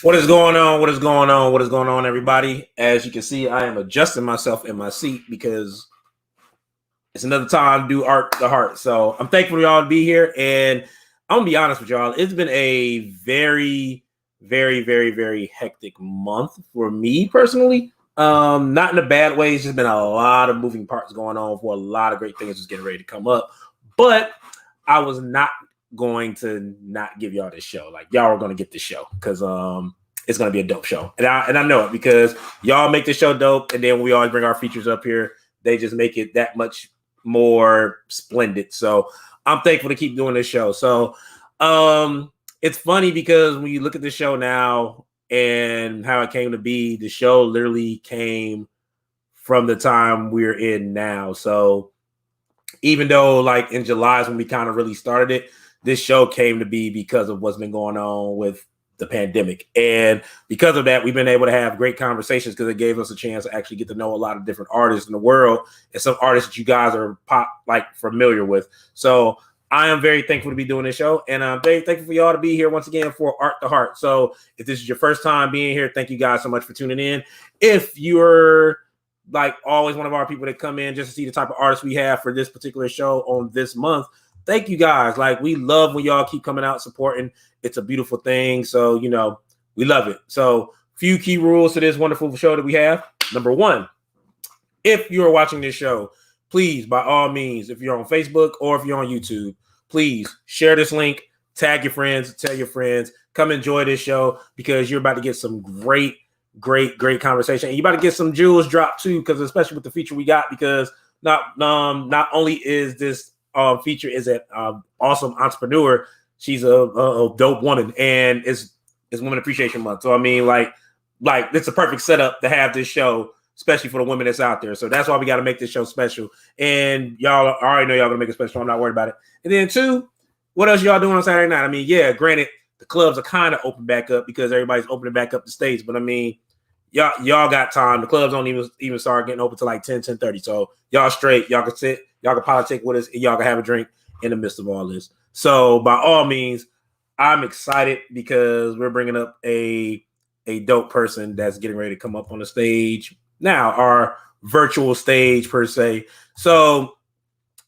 What is going on? What is going on? What is going on, everybody? As you can see, I am adjusting myself in my seat because it's another time to do Art to Heart. So I'm thankful for y'all to be here. And I'm going to be honest with y'all. It's been a very, very, very, very hectic month for me personally. Not in a bad way. It's just been a lot of moving parts going on for a lot of great things just getting ready to come up. But I was not going to not give y'all this show. Like, y'all are going to get this show because it's going to be a dope show. And I know it because y'all make the show dope. And then we always bring our features up here. They just make it that much more splendid. So I'm thankful to keep doing this show. So it's funny because when you look at the show now and how it came to be, the show literally came from the time we're in now. So even though like in July is when we kind of really started it, this show came to be because of what's been going on with the pandemic. And because of that, we've been able to have great conversations because it gave us a chance to actually get to know a lot of different artists in the world and some artists that you guys are familiar with. So I am very thankful to be doing this show, and I'm very thankful for y'all to be here once again for Art to Heart. So if this is your first time being here, thank you guys so much for tuning in. If you're like always one of our people that come in just to see the type of artists we have for this particular show on this month, thank you guys. Like, we love when y'all keep coming out supporting. It's a beautiful thing. So, you know, we love it. So, few key rules to this wonderful show that we have. Number one, if you're watching this show, please, by all means, if you're on Facebook or if you're on YouTube, please share this link, tag your friends, tell your friends, come enjoy this show because you're about to get some great conversation. And you're about to get some jewels dropped too, because especially with the feature we got, because not only is this feature is an awesome entrepreneur, she's a dope woman, and it's Women Appreciation Month. So I mean, like it's a perfect setup to have this show, especially for the women that's out there. So that's why we got to make this show special. And y'all already know y'all gonna make it special. I'm not worried about it. And then two, what else y'all doing on Saturday night? I mean, yeah, granted, the clubs are kind of open back up because everybody's opening back up the states. But I mean, y'all got time. The clubs don't even start getting open till like 10:30. So y'all straight. Y'all can sit. Y'all can politic with us, and y'all can have a drink in the midst of all this. So by all means, I'm excited because we're bringing up a dope person that's getting ready to come up on the stage now, our virtual stage per se. So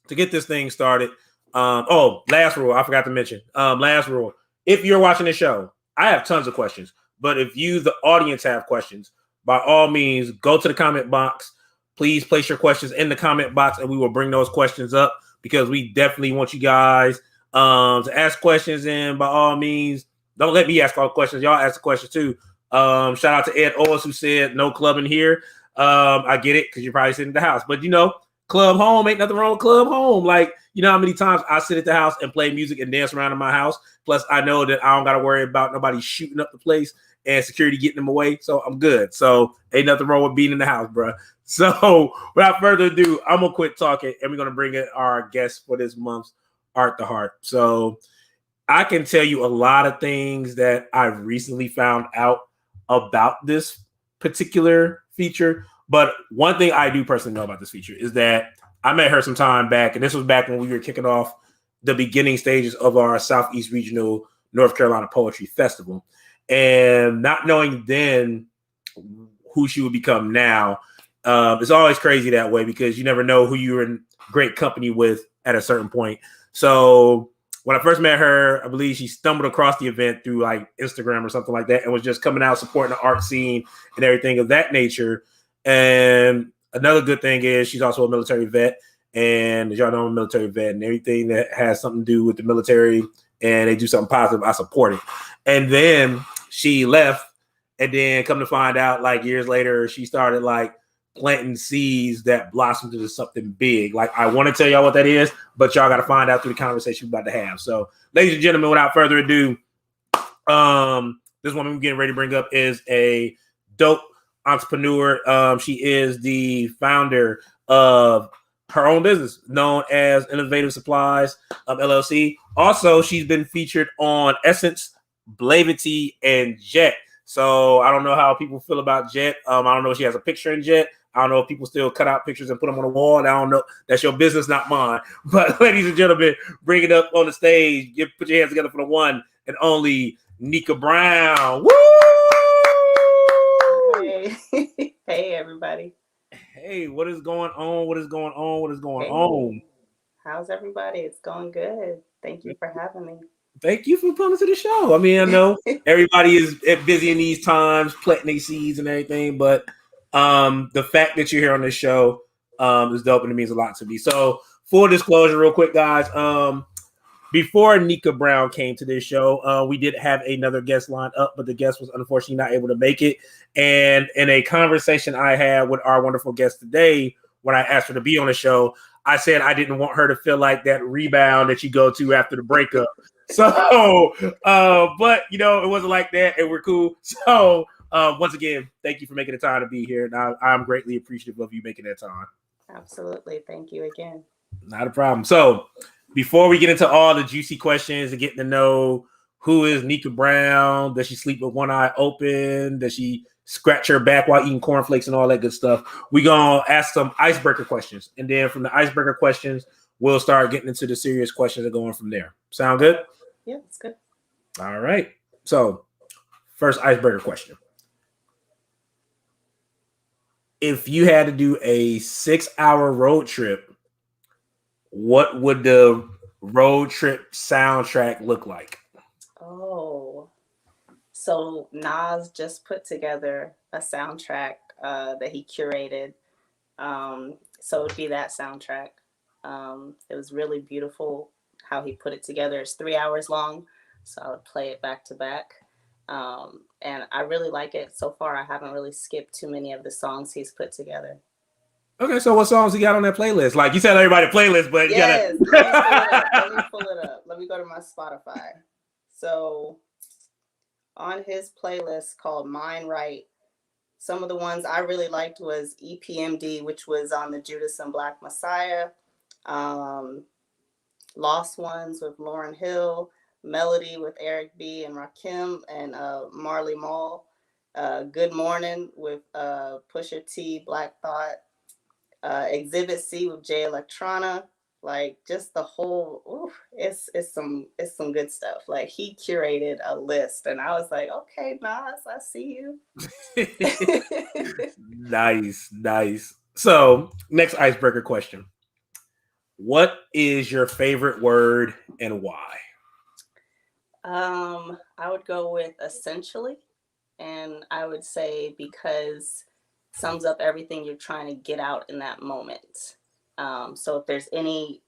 to get this thing started, last rule I forgot to mention. Last rule: if you're watching the show, I have tons of questions, but if you, the audience, have questions, by all means, go to the comment box. Please place your questions in the comment box, and we will bring those questions up because we definitely want you guys to ask questions. And by all means, don't let me ask all the questions. Y'all ask the questions too. Shout out to Ed Owens who said no clubbing here. I get it because you're probably sitting in the house, but you know, club home, ain't nothing wrong with club home. Like, you know how many times I sit at the house and play music and dance around in my house. Plus, I know that I don't got to worry about nobody shooting up the place and security getting them away. So I'm good. So ain't nothing wrong with being in the house, bro. So without further ado, I'm going to quit talking and we're going to bring in our guest for this month's Art to Heart. So I can tell you a lot of things that I've recently found out about this particular feature. But one thing I do personally know about this feature is that I met her some time back, and this was back when we were kicking off the beginning stages of our Southeast Regional North Carolina Poetry Festival. And not knowing then who she would become now, it's always crazy that way because you never know who you're in great company with at a certain point. So when I first met her, I believe she stumbled across the event through like Instagram or something like that and was just coming out supporting the art scene and everything of that nature. And another good thing is she's also a military vet. And as y'all know, I'm a military vet, and everything that has something to do with the military and they do something positive, I support it. And then she left, and then come to find out like years later, she started like planting seeds that blossomed into something big. Like, I want to tell y'all what that is, but y'all got to find out through the conversation we're about to have. So ladies and gentlemen, without further ado, this woman we're getting ready to bring up is a dope entrepreneur. She is the founder of her own business known as Innovative Supplies LLC. Also, she's been featured on Essence, Blavity, and Jet. So I don't know how people feel about Jet. I don't know if she has a picture in Jet. I don't know if people still cut out pictures and put them on the wall. I don't know. That's your business, not mine. But ladies and gentlemen, bring it up on the stage. Put your hands together for the one and only Nica Brown. Woo! everybody. Hey, what is going on? What is going on? What is going on? Hey, how's everybody? It's going good. Thank you for having me. Thank you for coming to the show. I mean, I know everybody is busy in these times, planting their seeds and everything, but the fact that you're here on this show is dope and it means a lot to me. So, full disclosure, real quick, guys. Before Nica Brown came to this show, we did have another guest lined up, but the guest was unfortunately not able to make it. And in a conversation I had with our wonderful guest today, when I asked her to be on the show, I said I didn't want her to feel like that rebound that you go to after the breakup. So, but you know, it wasn't like that, and we're cool. So, once again, thank you for making the time to be here, and I'm greatly appreciative of you making that time. Absolutely. Thank you again. Not a problem. So, before we get into all the juicy questions and getting to know who is Nica Brown, does she sleep with one eye open? Does she scratch her back while eating cornflakes and all that good stuff? We're going to ask some icebreaker questions. And then from the icebreaker questions, we'll start getting into the serious questions and going from there. Sound good? Yeah, it's good. All right. So, first icebreaker question. If you had to do a 6-hour road trip, what would the road trip soundtrack look like? Oh, so Nas just put together a soundtrack that he curated. So it'd be that soundtrack. It was really beautiful how he put it together. It's 3 hours long, so I would play it back to back. And I really like it. So far, I haven't really skipped too many of the songs he's put together. Okay, so what songs you got on that playlist? Like you said, everybody playlist, but yes, you gotta. let me pull it up. Let me go to my Spotify. So on his playlist called Mine Right, some of the ones I really liked was EPMD, which was on the Judas and Black Messiah, Lost Ones with Lauryn Hill, Melody with Eric B. and Rakim and Marley Marl, Good Morning with Pusha T, Black Thought, Exhibit C with Jay Electrona. Like just the whole, it's some good stuff. Like he curated a list, and I was like, okay, Nas, I see you. Nice. So next icebreaker question: what is your favorite word and why? I would go with essentially, and I would say because sums up everything you're trying to get out in that moment. So if there's any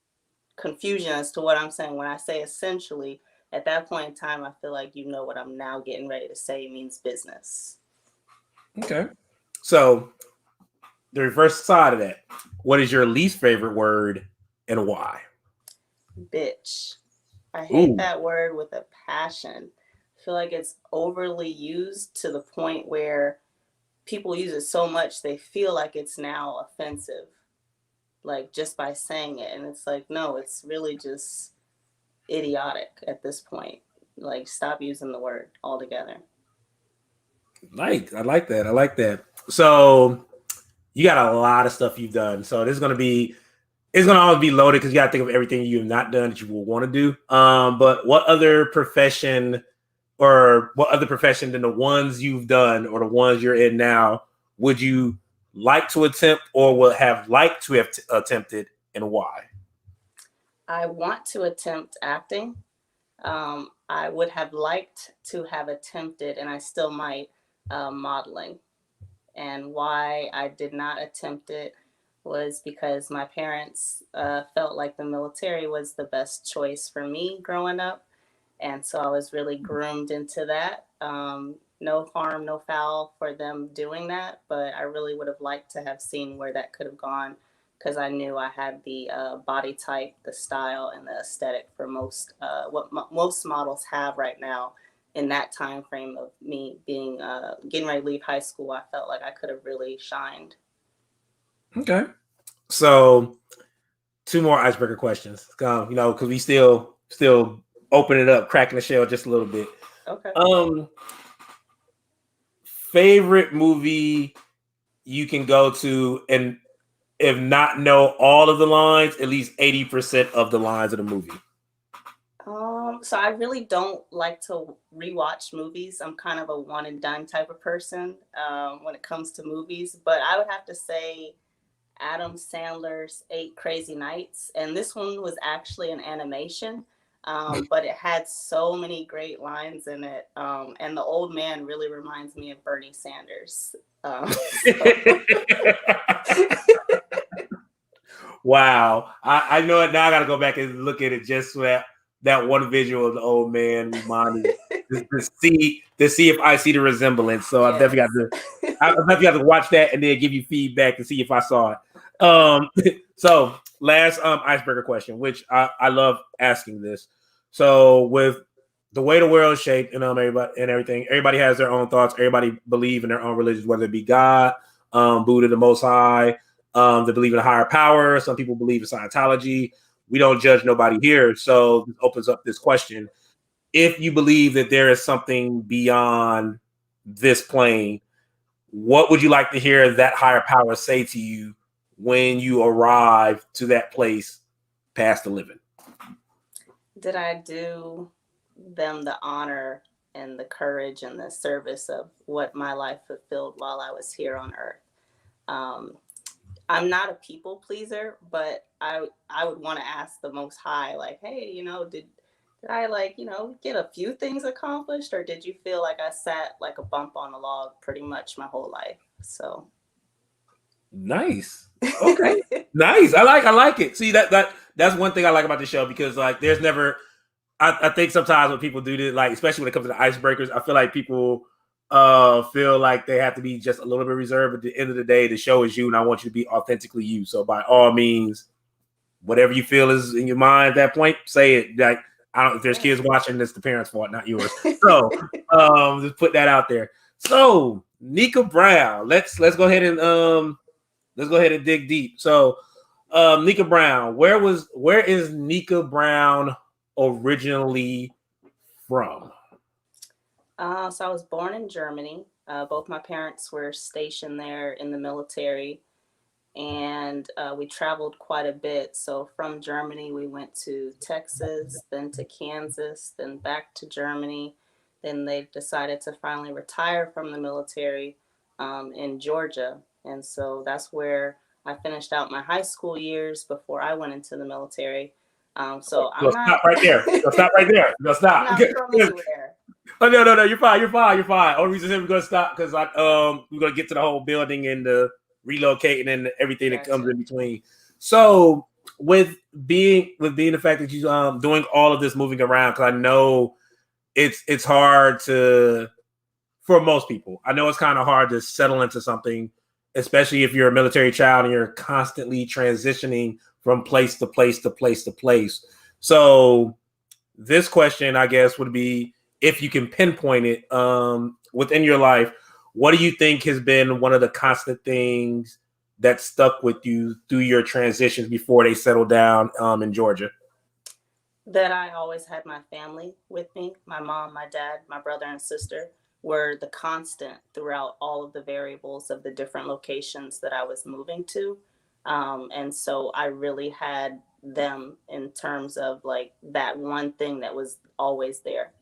confusion as to what I'm saying when I say essentially, at that point in time, I feel like you know what I'm now getting ready to say means business. Okay. So the reverse side of that, what is your least favorite word and why? Bitch. I hate that word with a passion. I feel like it's overly used to the point where people use it so much they feel like it's now offensive, like just by saying it. And it's like, no, it's really just idiotic at this point. Like, stop using the word altogether. I like that. So you got a lot of stuff you've done. So this is gonna be it's gonna always be loaded because you gotta think of everything you have not done that you will want to do. But what other profession than the ones you've done or the ones you're in now would you like to attempt or would have liked to have attempted, and why? I want to attempt acting. I would have liked to have attempted, and I still might, modeling. And why I did not attempt it was because my parents felt like the military was the best choice for me growing up. And so I was really groomed into that. No harm, no foul for them doing that, but I really would have liked to have seen where that could have gone because I knew I had the body type, the style, and the aesthetic for most models have right now. In that time frame of me being getting ready to leave high school, I felt like I could have really shined. Okay, so two more icebreaker questions. Because we still open it up, cracking the shell just a little bit. Okay. Favorite movie you can go to and if not know all of the lines, at least 80% of the lines of the movie. So I really don't like to rewatch movies. I'm kind of a one and done type of person when it comes to movies. But I would have to say Adam Sandler's Eight Crazy Nights, and this one was actually an animation, but it had so many great lines in it, and the old man really reminds me of Bernie Sanders. Wow, I know it now. I got to go back and look at it just so that one visual of the old man reminded to see if I see the resemblance. So I definitely got to watch that and then give you feedback to see if I saw it. So last icebreaker question, which I love asking this. So with the way the world is shaped and everybody and everything, everybody has their own thoughts. Everybody believe in their own religions, whether it be God, Buddha, the Most High. They believe in a higher power. Some people believe in Scientology. We don't judge nobody here. So this opens up this question. If you believe that there is something beyond this plane, what would you like to hear that higher power say to you when you arrive to that place past the living? Did I do them the honor and the courage and the service of what my life fulfilled while I was here on earth? I'm not a people pleaser, but I would want to ask the Most High, like, hey, did I get a few things accomplished, or did you feel like I sat like a bump on a log pretty much my whole life? So nice. Okay. Nice. I like it. See, that's one thing I like about the show, because like there's never I think sometimes when people do this, like especially when it comes to the icebreakers, I feel like people feel like they have to be just a little bit reserved. At the end of the day, the show is you, and I want you to be authentically you. So by all means, whatever you feel is in your mind at that point, say it. Like if there's kids watching, it's the parents' fault, not yours. So just put that out there. So Nica Brown, let's go ahead and dig deep. So Nica Brown, where is Nica Brown originally from? So I was born in Germany. Both my parents were stationed there in the military, and we traveled quite a bit. So from Germany, we went to Texas, then to Kansas, then back to Germany. Then they decided to finally retire from the military in Georgia. And so that's where I finished out my high school years before I went into the military. So I'm not stop right there. Stop right there. Stop. I'm not from anywhere. Oh no, you're fine. Only reason we're gonna stop because we're gonna get to the whole building and the relocating and everything that comes in between. So with being the fact that you're doing all of this moving around, because I know it's hard for most people. I know it's kind of hard to settle into something, especially if you're a military child and you're constantly transitioning from place to place to place to place. So this question, I guess, would be, if you can pinpoint it within your life, what do you think has been one of the constant things that stuck with you through your transitions before they settled down in Georgia? That I always had my family with me. My mom, my dad, my brother and sister were the constant throughout all of the variables of the different locations that I was moving to. And so I really had them in terms of like that one thing that was always there.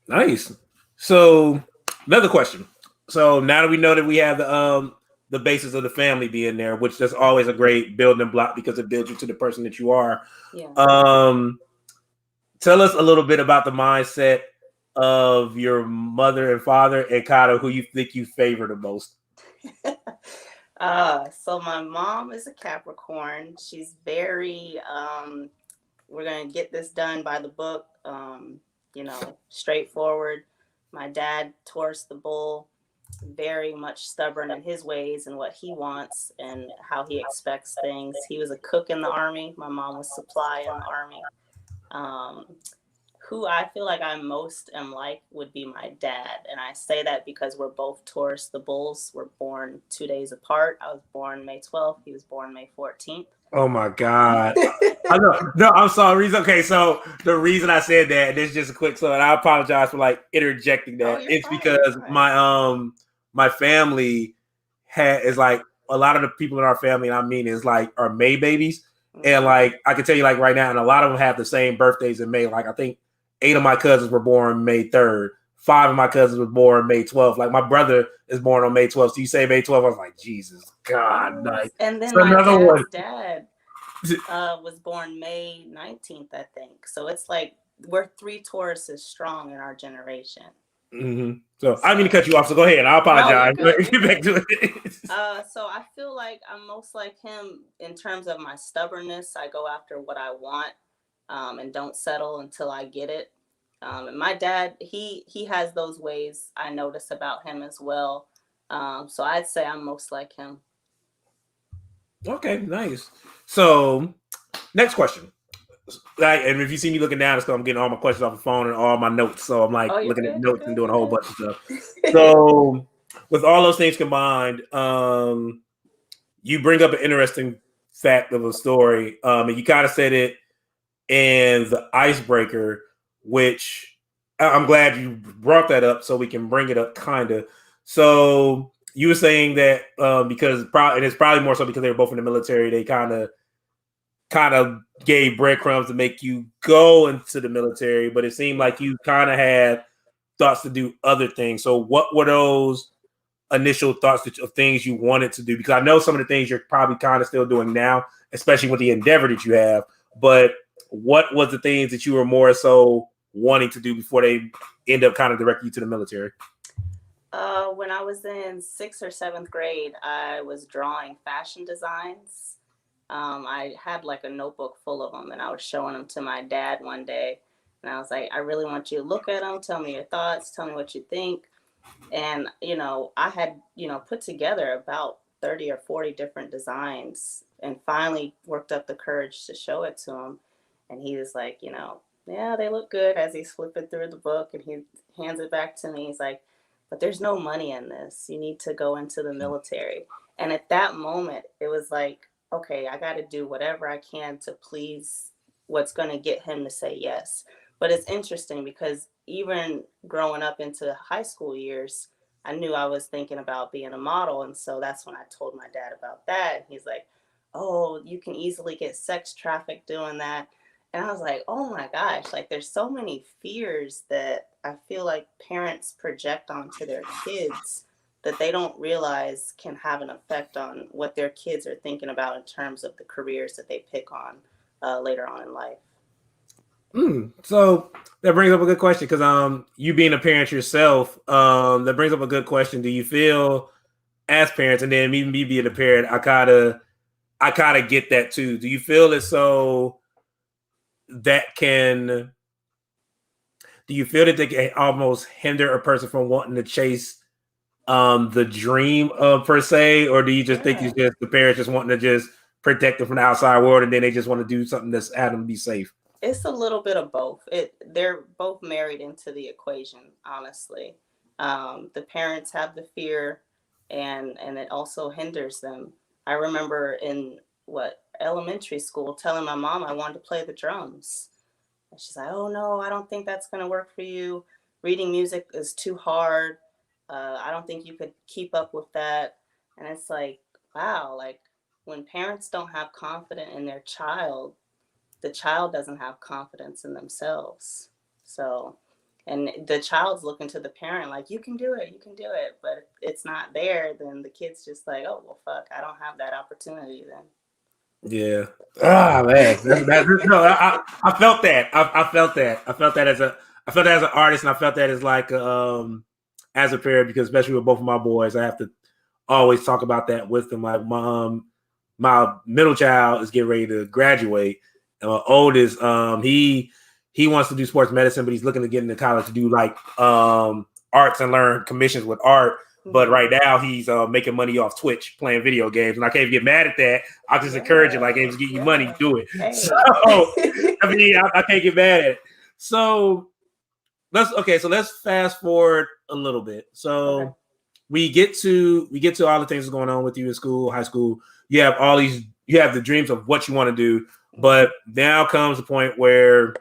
Nice. So another question. So now that we know that we have the basis of the family being there, which is always a great building block because it builds you to the person that you are. Yeah. Tell us a little bit about the mindset of your mother and father, and kind of who you think you favor the most. So my mom is a Capricorn. She's very we're gonna get this done by the book, straightforward. My dad, Taurus the bull, very much stubborn in his ways and what he wants and how he expects things. He was a cook in the Army. My mom was supply in the Army. Who I feel like I most am like would be my dad. And I say that because we're both Taurus the bulls. We're born 2 days apart. I was born May 12th. He was born May 14th. Oh my God. I know. No, I'm sorry. Okay, so the reason I said that, and this is just a quick and I apologize for like interjecting that. It's fine, because my family is like, a lot of the people in our family, I mean, is like are May babies. Mm-hmm. And like I can tell you like right now, and a lot of them have the same birthdays in May. Like I think 8 of my cousins were born May 3rd. 5 of my cousins were born May 12th. Like, my brother is born on May 12th. So you say May 12th, I was like, Jesus God. Like, and then so my another dad's one. dad was born May 19th, I think. So it's like we're 3 Tauruses strong in our generation. Mm-hmm. So I didn't mean to cut you off. So go ahead. I apologize. No, Get back to it. So I feel like I'm most like him in terms of my stubbornness. I go after what I want, and don't settle until I get it. And my dad, he has those ways I notice about him as well. So I'd say I'm most like him. Okay, nice. So next question. Like, and if you see me looking down, it's because I'm getting all my questions off the phone and all my notes. So I'm like looking at notes and doing a whole bunch of stuff. So with all those things combined, you bring up an interesting fact of a story. And you kind of said it in the Icebreaker, which I'm glad you brought that up so we can bring it up kind of. So you were saying that because and it's probably more so because they were both in the military, they kind of gave breadcrumbs to make you go into the military, but it seemed like you kind of had thoughts to do other things. So what were those initial thoughts of things you wanted to do? Because I know some of the things you're probably kind of still doing now, especially with the endeavor that you have, but what was the things that you were more so wanting to do before they end up kind of directing you to the military? When I was in 6th or 7th grade, I was drawing fashion designs. I had like a notebook full of them, and I was showing them to my dad one day. And I was like, I really want you to look at them. Tell me your thoughts. Tell me what you think. And, I had, put together about 30 or 40 different designs and finally worked up the courage to show it to him. And he was like, yeah, they look good, as he's flipping through the book, and he hands it back to me. He's like, but there's no money in this. You need to go into the military. And at that moment, it was like, okay, I got to do whatever I can to please what's going to get him to say yes. But it's interesting because even growing up into high school years, I knew I was thinking about being a model. And so that's when I told my dad about that. And he's like, oh, you can easily get sex trafficked doing that. And I was like, oh my gosh, like there's so many fears that I feel like parents project onto their kids that they don't realize can have an effect on what their kids are thinking about in terms of the careers that they pick on later on in life. So that brings up a good question because you being a parent yourself, that brings up a good question. Do you feel as parents, and then me being a parent, I kind of get that too. Do you feel as so that do you feel that they can almost hinder a person from wanting to chase the dream per se, or do you just think it's just the parents just wanting to just protect them from the outside world, and then they just want to do something that's had them be safe? It's a little bit of both. They're both married into the equation, honestly. The parents have the fear, and it also hinders them. I remember in elementary school telling my mom I wanted to play the drums. And she's like, oh no, I don't think that's going to work for you. Reading music is too hard. I don't think you could keep up with that. And it's like, wow, like when parents don't have confidence in their child, the child doesn't have confidence in themselves. So, and the child's looking to the parent like, you can do it. But if it's not there, then the kid's just like, oh, well, fuck, I don't have that opportunity then. Yeah. Ah, man. No, I felt that. I felt that. I felt that as an artist, and I felt that as like as a parent, because especially with both of my boys, I have to always talk about that with them. Like my middle child is getting ready to graduate, and my oldest, he wants to do sports medicine, but he's looking to get into college to do like arts and learn commissions with art. But right now he's making money off Twitch playing video games, and I can't get mad at that. I just encourage it, like, hey, just get you money, do it. Hey. So I mean, I can't get mad at it. So let's fast forward a little bit. So we get to all the things that's going on with you in school, high school. You have the dreams of what you want to do, but now comes the point where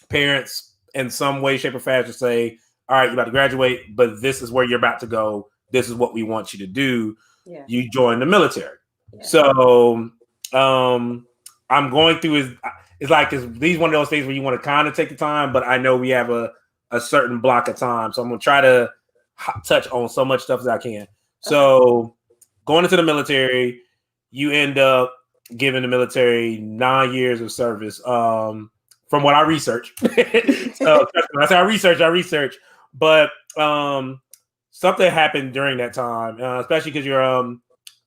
parents in some way, shape, or fashion say, all right, you're about to graduate, but this is where you're about to go. This is what we want you to do. Yeah. You join the military. Yeah. So I'm going through is it's like these one of those things where you want to kind of take the time, but I know we have a certain block of time, so I'm gonna try to touch on so much stuff as I can. So going into the military, you end up giving the military 9 years of service. From what I research, so I say I research, but something happened during that time, especially because you're a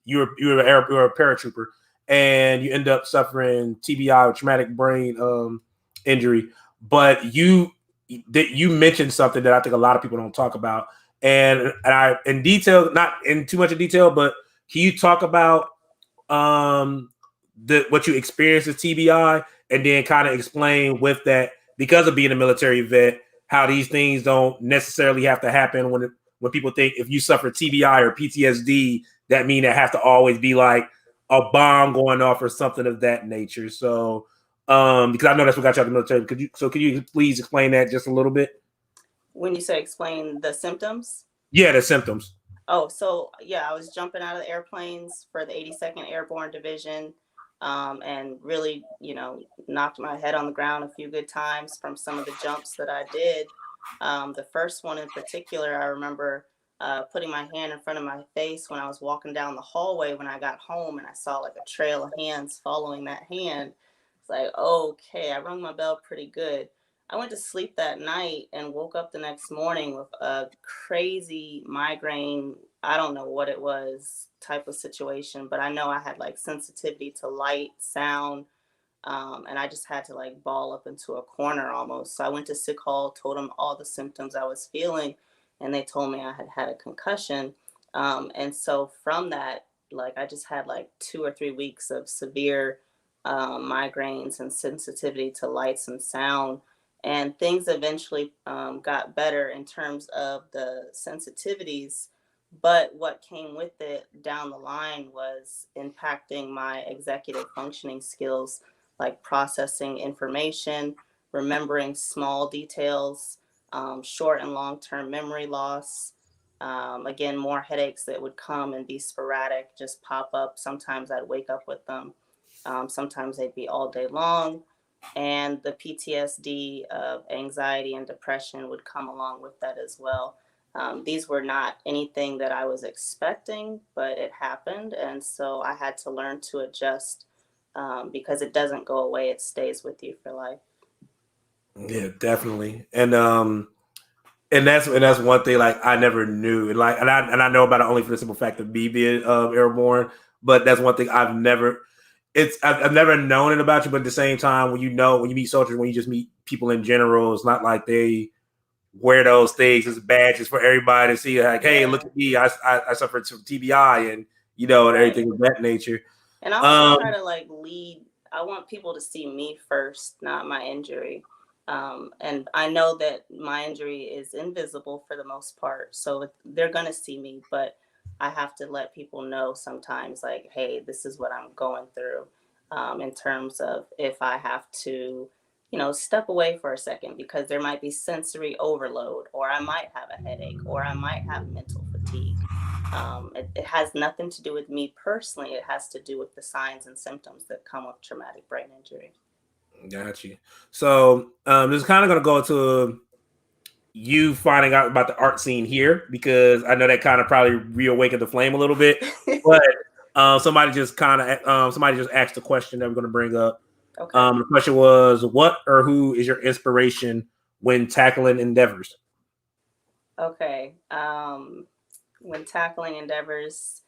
paratrooper, and you end up suffering TBI or traumatic brain injury. But you mentioned something that I think a lot of people don't talk about, and I in detail, not in too much of detail, but can you talk about what you experienced as TBI, and then kind of explain with that, because of being a military vet, how these things don't necessarily have to happen when people think if you suffer TBI or PTSD, that mean it has to always be like a bomb going off or something of that nature. So because I know that's what got you out of the military. Could you please explain that just a little bit? When you say explain the symptoms? Yeah, the symptoms. Oh, so yeah, I was jumping out of the airplanes for the 82nd Airborne Division, and really, knocked my head on the ground a few good times from some of the jumps that I did. The first one in particular, I remember putting my hand in front of my face when I was walking down the hallway when I got home, and I saw like a trail of hands following that hand. It's like, okay, I rung my bell pretty good. I went to sleep that night and woke up the next morning with a crazy migraine. I don't know what it was, type of situation, but I know I had like sensitivity to light, sound, and I just had to like ball up into a corner almost. So I went to sick hall, told them all the symptoms I was feeling, and they told me I had had a concussion. And so from that, like I just had like 2 or 3 weeks of severe migraines and sensitivity to lights and sound. And things eventually got better in terms of the sensitivities. But what came with it down the line was impacting my executive functioning skills, like processing information, remembering small details, short and long term memory loss. Again, more headaches that would come and be sporadic, just pop up. Sometimes I'd wake up with them. Sometimes they'd be all day long. And the PTSD of anxiety and depression would come along with that as well. These were not anything that I was expecting, but it happened. And so I had to learn to adjust, because it doesn't go away, it stays with you for life. Yeah, definitely. And that's one thing like I never knew, and I know about it only for the simple fact of me being airborne. But that's one thing I've never known it about you. But at the same time, when you meet soldiers, when you just meet people in general, it's not like they wear those things as badges for everybody to see. Like, hey, look at me, I suffered from TBI, and and Right. everything of that nature. And I also try to like lead. I want people to see me first, not my injury. And I know that my injury is invisible for the most part, so they're gonna see me, but I have to let people know sometimes, like, hey, this is what I'm going through. In terms of if I have to, step away for a second because there might be sensory overload, or I might have a headache, or I might have mental fatigue. It has nothing to do with me personally. It has to do with the signs and symptoms that come with traumatic brain injury. Got you. So this is kind of going to go to you finding out about the art scene here, because I know that kind of probably reawakened the flame a little bit. But somebody just asked a question that we're going to bring up. Okay. The question was, what or who is your inspiration when tackling endeavors? Okay. When tackling endeavors,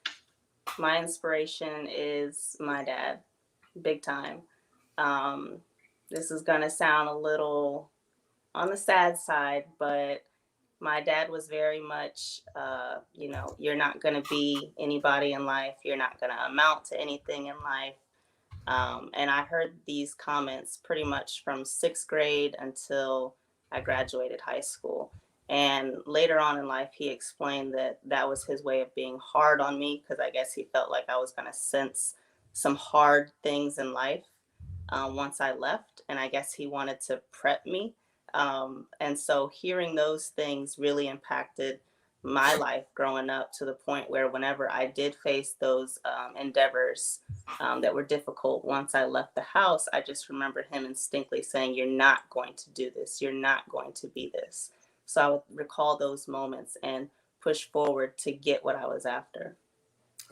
my inspiration is my dad, big time. Um, this is going to sound a little on the sad side, but my dad was very much, you're not going to be anybody in life. You're not going to amount to anything in life. And I heard these comments pretty much from sixth grade until I graduated high school. And later on in life, he explained that that was his way of being hard on me, because I guess he felt like I was going to sense some hard things in life once I left. And I guess he wanted to prep me. And so hearing those things really impacted my life growing up, to the point where whenever I did face those endeavors that were difficult once I left the house, I just remember him instinctively saying, "You're not going to do this. You're not going to be this." So I would recall those moments and push forward to get what I was after.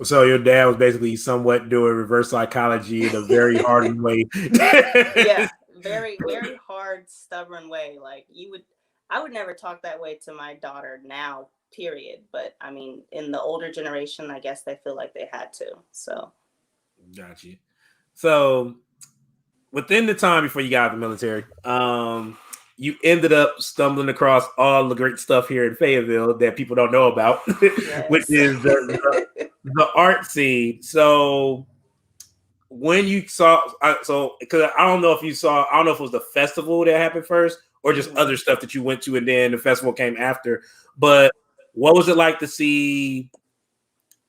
So your dad was basically somewhat doing reverse psychology in a very hard way. Yeah, very, very hard, stubborn way. Like I would never talk that way to my daughter now, period. But I mean, in the older generation, I guess they feel like they had to. So, Got you. So within the time before you got out of the military, you ended up stumbling across all the great stuff here in Fayetteville that people don't know about, which yes. is the art scene. So when you saw, so because I don't know if you saw, I don't know if it was the festival that happened first or just other stuff that you went to, and then the festival came after. But what was it like to see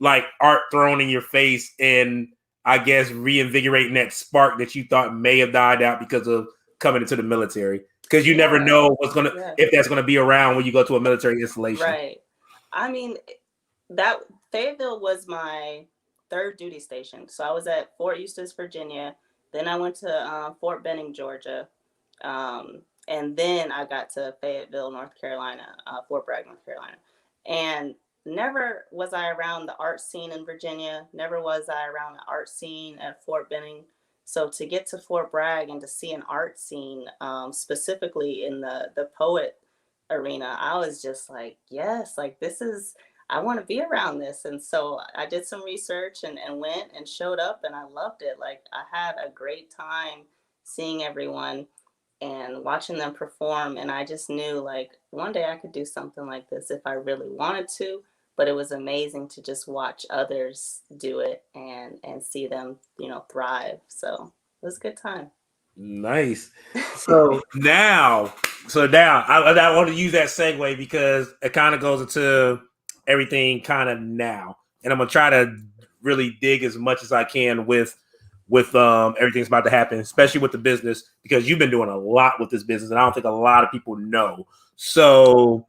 like art thrown in your face and I guess reinvigorating that spark that you thought may have died out because of coming into the military? Because you never know what's gonna if that's gonna be around when you go to a military installation. Right. I mean, that Fayetteville was my third duty station. So I was at Fort Eustis, Virginia. Then I went to Fort Benning, Georgia. And then I got to Fayetteville, North Carolina, Fort Bragg, North Carolina. And never was I around the art scene in Virginia. Never was I around the art scene at Fort Benning. So to get to Fort Bragg and to see an art scene, specifically in the poet arena, I was just like, yes, like this is, I want to be around this. And so I did some research and went and showed up, and I loved it. Like I had a great time seeing everyone and watching them perform. And I just knew like one day I could do something like this if I really wanted to. But it was amazing to just watch others do it and see them, thrive. So it was a good time. Nice. So now, I want to use that segue because it kind of goes into everything kind of now, and I'm gonna try to really dig as much as I can with everything's about to happen, especially with the business because you've been doing a lot with this business, and I don't think a lot of people know. So,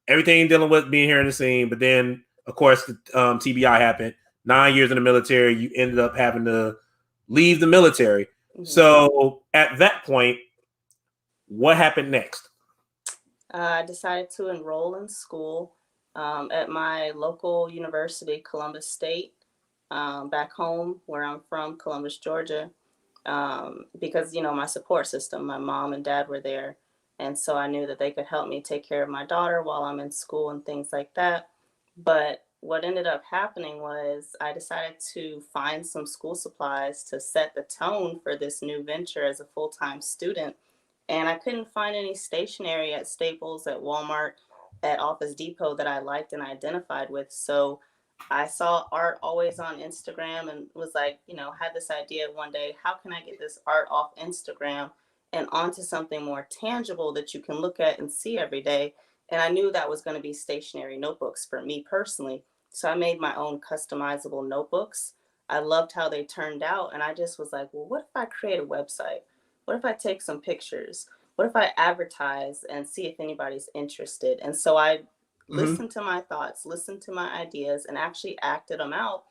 everything dealing with being here in the scene, but then of course the TBI happened. 9 years in the military, you ended up having to leave the military. So at that point, what happened next? I decided to enroll in school at my local university, Columbus State, back home where I'm from, Columbus, Georgia, because, my support system, my mom and dad were there. And so I knew that they could help me take care of my daughter while I'm in school and things like that. But what ended up happening was I decided to find some school supplies to set the tone for this new venture as a full-time student. And I couldn't find any stationery at Staples, at Walmart, at Office Depot that I liked and identified with. So I saw art always on Instagram and was like, had this idea one day, how can I get this art off Instagram and onto something more tangible that you can look at and see every day? And I knew that was going to be stationery notebooks for me personally. So I made my own customizable notebooks. I loved how they turned out. And I just was like, well, what if I create a website? What if I take some pictures? What if I advertise and see if anybody's interested? And so I listened to my thoughts, listened to my ideas, and actually acted them out.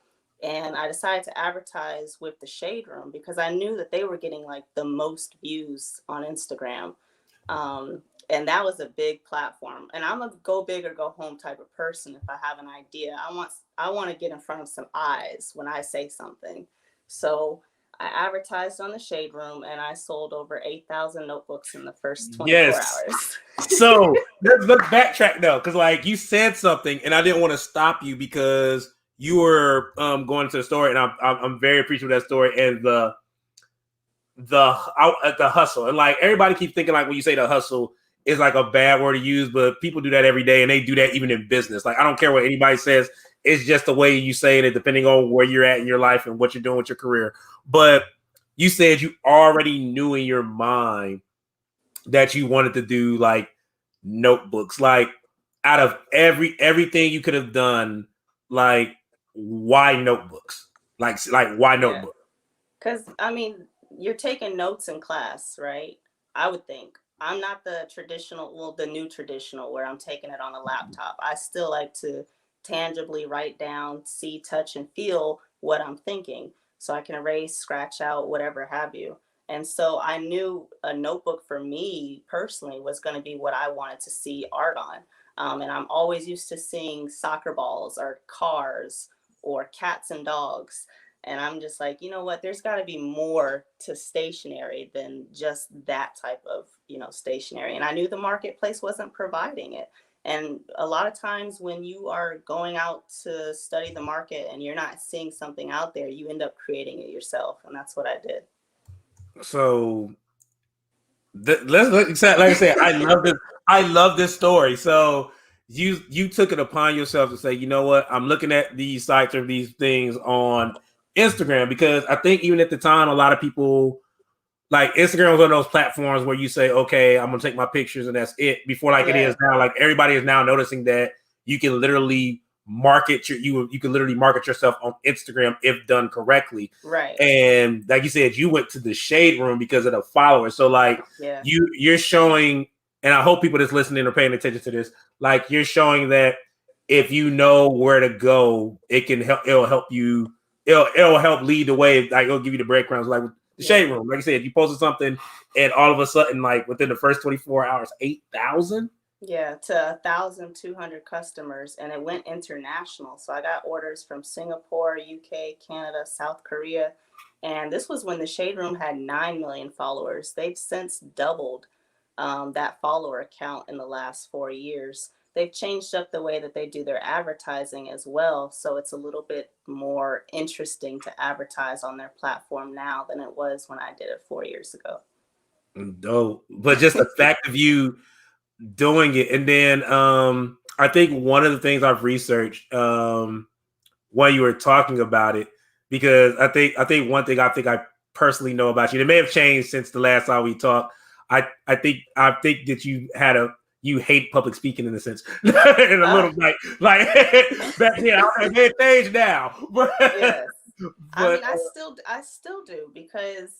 And I decided to advertise with the Shade Room because I knew that they were getting like the most views on Instagram. And that was a big platform. And I'm a go big or go home type of person. If I have an idea, I want to get in front of some eyes when I say something. So I advertised on the Shade Room and I sold over 8,000 notebooks in the first 24 hours. So let's backtrack though, because like you said something and I didn't want to stop you because you were going to the story, and I'm very appreciative of that story and the hustle. And like everybody keeps thinking like when you say the hustle is like a bad word to use, but people do that every day and they do that even in business. Like I don't care what anybody says. It's just the way you say it, depending on where you're at in your life and what you're doing with your career. But you said you already knew in your mind that you wanted to do like notebooks. Like out of everything you could have done, like why notebooks? Like why notebook? Because I mean, you're taking notes in class, right? I would think. I'm not the traditional, well, the new traditional where I'm taking it on a laptop. I still like to tangibly write down, see, touch, and feel what I'm thinking so I can erase, scratch out, whatever have you. And so I knew a notebook for me personally was going to be what I wanted to see art on. And I'm always used to seeing soccer balls or cars or cats and dogs. And I'm just like, you know what? There's got to be more to stationery than just that type of, stationery. And I knew the marketplace wasn't providing it. And a lot of times when you are going out to study the market and you're not seeing something out there, you end up creating it yourself. And that's what I did. So like I said, I love this. I love this story. So you took it upon yourself to say, you know what? I'm looking at these sites or these things on Instagram, because I think even at the time, a lot of people, like, Instagram was one of those platforms where you say, okay, I'm gonna take my pictures and that's it. Before, like, it is now, like, everybody is now noticing that you can literally market you can literally market yourself on Instagram if done correctly. Right. And like you said, you went to the shade room because of the followers. So, like, you're showing, and I hope people that's listening are paying attention to this, like, you're showing that if you know where to go, it'll help you, it'll help lead the way. Like, it'll give you the breadcrumbs, like the shade room. Like I said, you posted something and all of a sudden, like, within the first 24 hours, 8,000. Yeah, to 1,200 customers, and it went international. So I got orders from Singapore, UK, Canada, South Korea. And this was when the Shade Room had 9 million followers. They've since doubled that follower count in the last 4 years. They've changed up the way that they do their advertising as well. So it's a little bit more interesting to advertise on their platform now than it was when I did it 4 years ago. Dope. But just the fact of you doing it. And then I think one of the things I've researched while you were talking about it, because I think one thing I personally know about you, it may have changed since the last time we talked. I think that you hate public speaking in a sense. In a little like back then, I'm on stage now. But, yes. I mean, I still do, because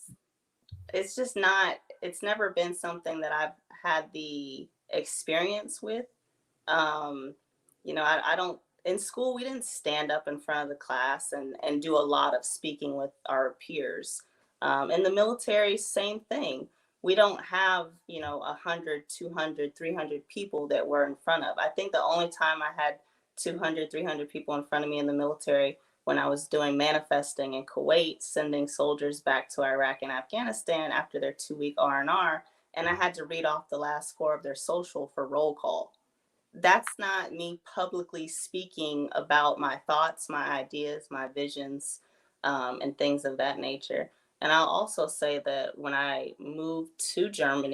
it's just not, it's never been something that I've had the experience with. I don't, in school, we didn't stand up in front of the class and do a lot of speaking with our peers. In the military, same thing. We don't have, 100, 200, 300 people that we're in front of. I think the only time I had 200, 300 people in front of me in the military when I was doing manifesting in Kuwait, sending soldiers back to Iraq and Afghanistan after their 2-week R&R, and I had to read off the last 4 of their social for roll call. That's not me publicly speaking about my thoughts, my ideas, my visions, and things of that nature. And I'll also say that when I moved to Georgia,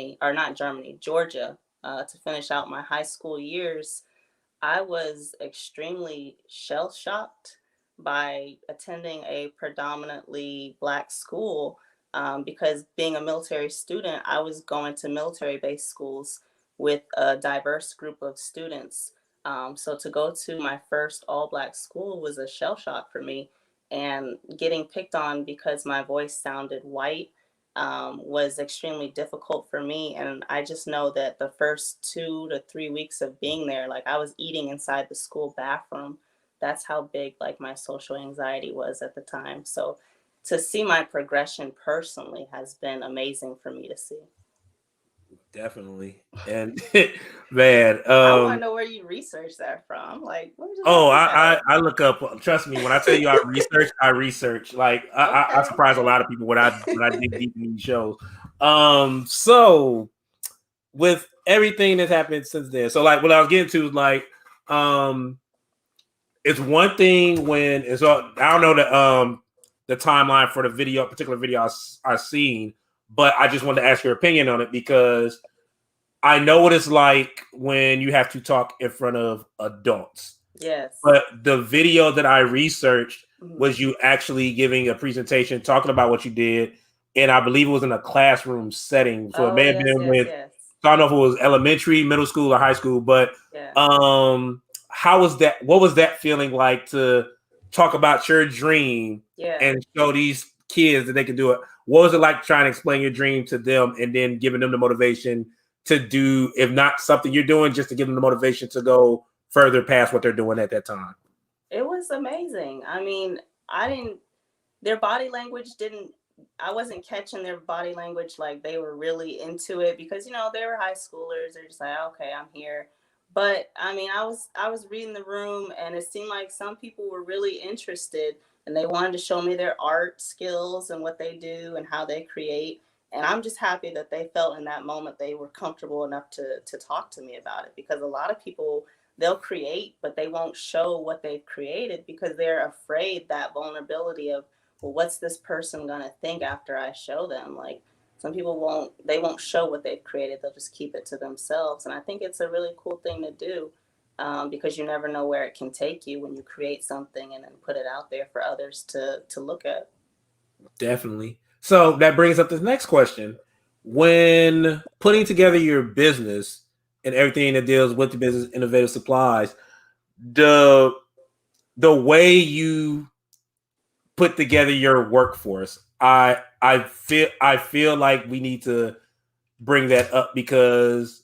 to finish out my high school years, I was extremely shell shocked by attending a predominantly Black school, because being a military student, I was going to military-based schools with a diverse group of students. So to go to my first all-Black school was a shell shock for me, and getting picked on because my voice sounded white was extremely difficult for me. And I just know that the first 2 to 3 weeks of being there, like, I was eating inside the school bathroom. That's how big, like, my social anxiety was at the time. So to see my progression personally has been amazing for me to see. Definitely. And man, I want to know where you researched that from. Like, I look up. Trust me, when I tell you I research. Like, I surprise a lot of people when I dig deep in these shows. So with everything that's happened since then, so, like, what I was getting to is, like, it's one thing when it's all, I don't know the timeline for the particular video I've seen, but I just wanted to ask your opinion on it, because I know what it's like when you have to talk in front of adults. Yes. But the video that I researched was you actually giving a presentation talking about what you did, and I believe it was in a classroom setting. So it may have been with, I don't know if it was elementary, middle school, or high school, but how was that? What was that feeling like to talk about your dream and show these kids that they can do it? What was it like trying to explain your dream to them and then giving them the motivation to do, if not something you're doing, just to give them the motivation to go further past what they're doing at that time? It was amazing. I mean, I didn't, their body language didn't, I wasn't catching their body language like they were really into it because, you know, they were high schoolers. They're just like, okay, I'm here. But I mean, I was reading the room and it seemed like some people were really interested and they wanted to show me their art skills and what they do and how they create. And I'm just happy that they felt in that moment they were comfortable enough to talk to me about it, because a lot of people, they'll create but they won't show what they've created because they're afraid that vulnerability of, well, what's this person going to think after I show them? Like, some people won't, they won't show what they've created. They'll just keep it to themselves. And I think it's a really cool thing to do, because you never know where it can take you when you create something and then put it out there for others to look at. Definitely. So that brings up the next question. When putting together your business and everything that deals with the business, Innovative Supplies, the way you put together your workforce, I feel like we need to bring that up, because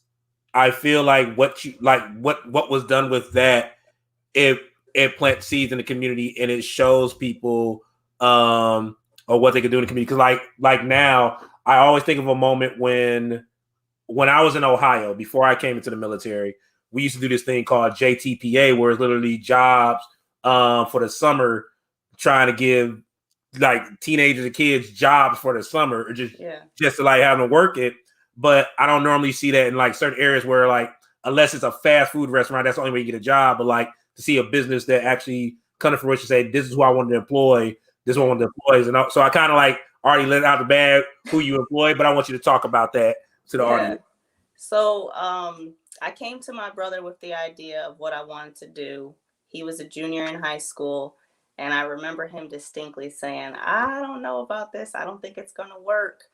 I feel like what was done with that, it plants seeds in the community and it shows people or what they can do in the community. Because like now, I always think of a moment when I was in Ohio before I came into the military. We used to do this thing called JTPA, where it's literally jobs for the summer, trying to give like teenagers and kids jobs for the summer, or just to like have them work it. But I don't normally see that in like certain areas where, like, unless it's a fast food restaurant, that's the only way you get a job. But like, to see a business that actually come to fruition, say, this is who I wanted to employ, this is what I wanted to employ. And so I kind of like already let out the bag who you employ, but I want you to talk about that to the audience. So I came to my brother with the idea of what I wanted to do. He was a junior in high school, and I remember him distinctly saying, I don't know about this. I don't think it's going to work.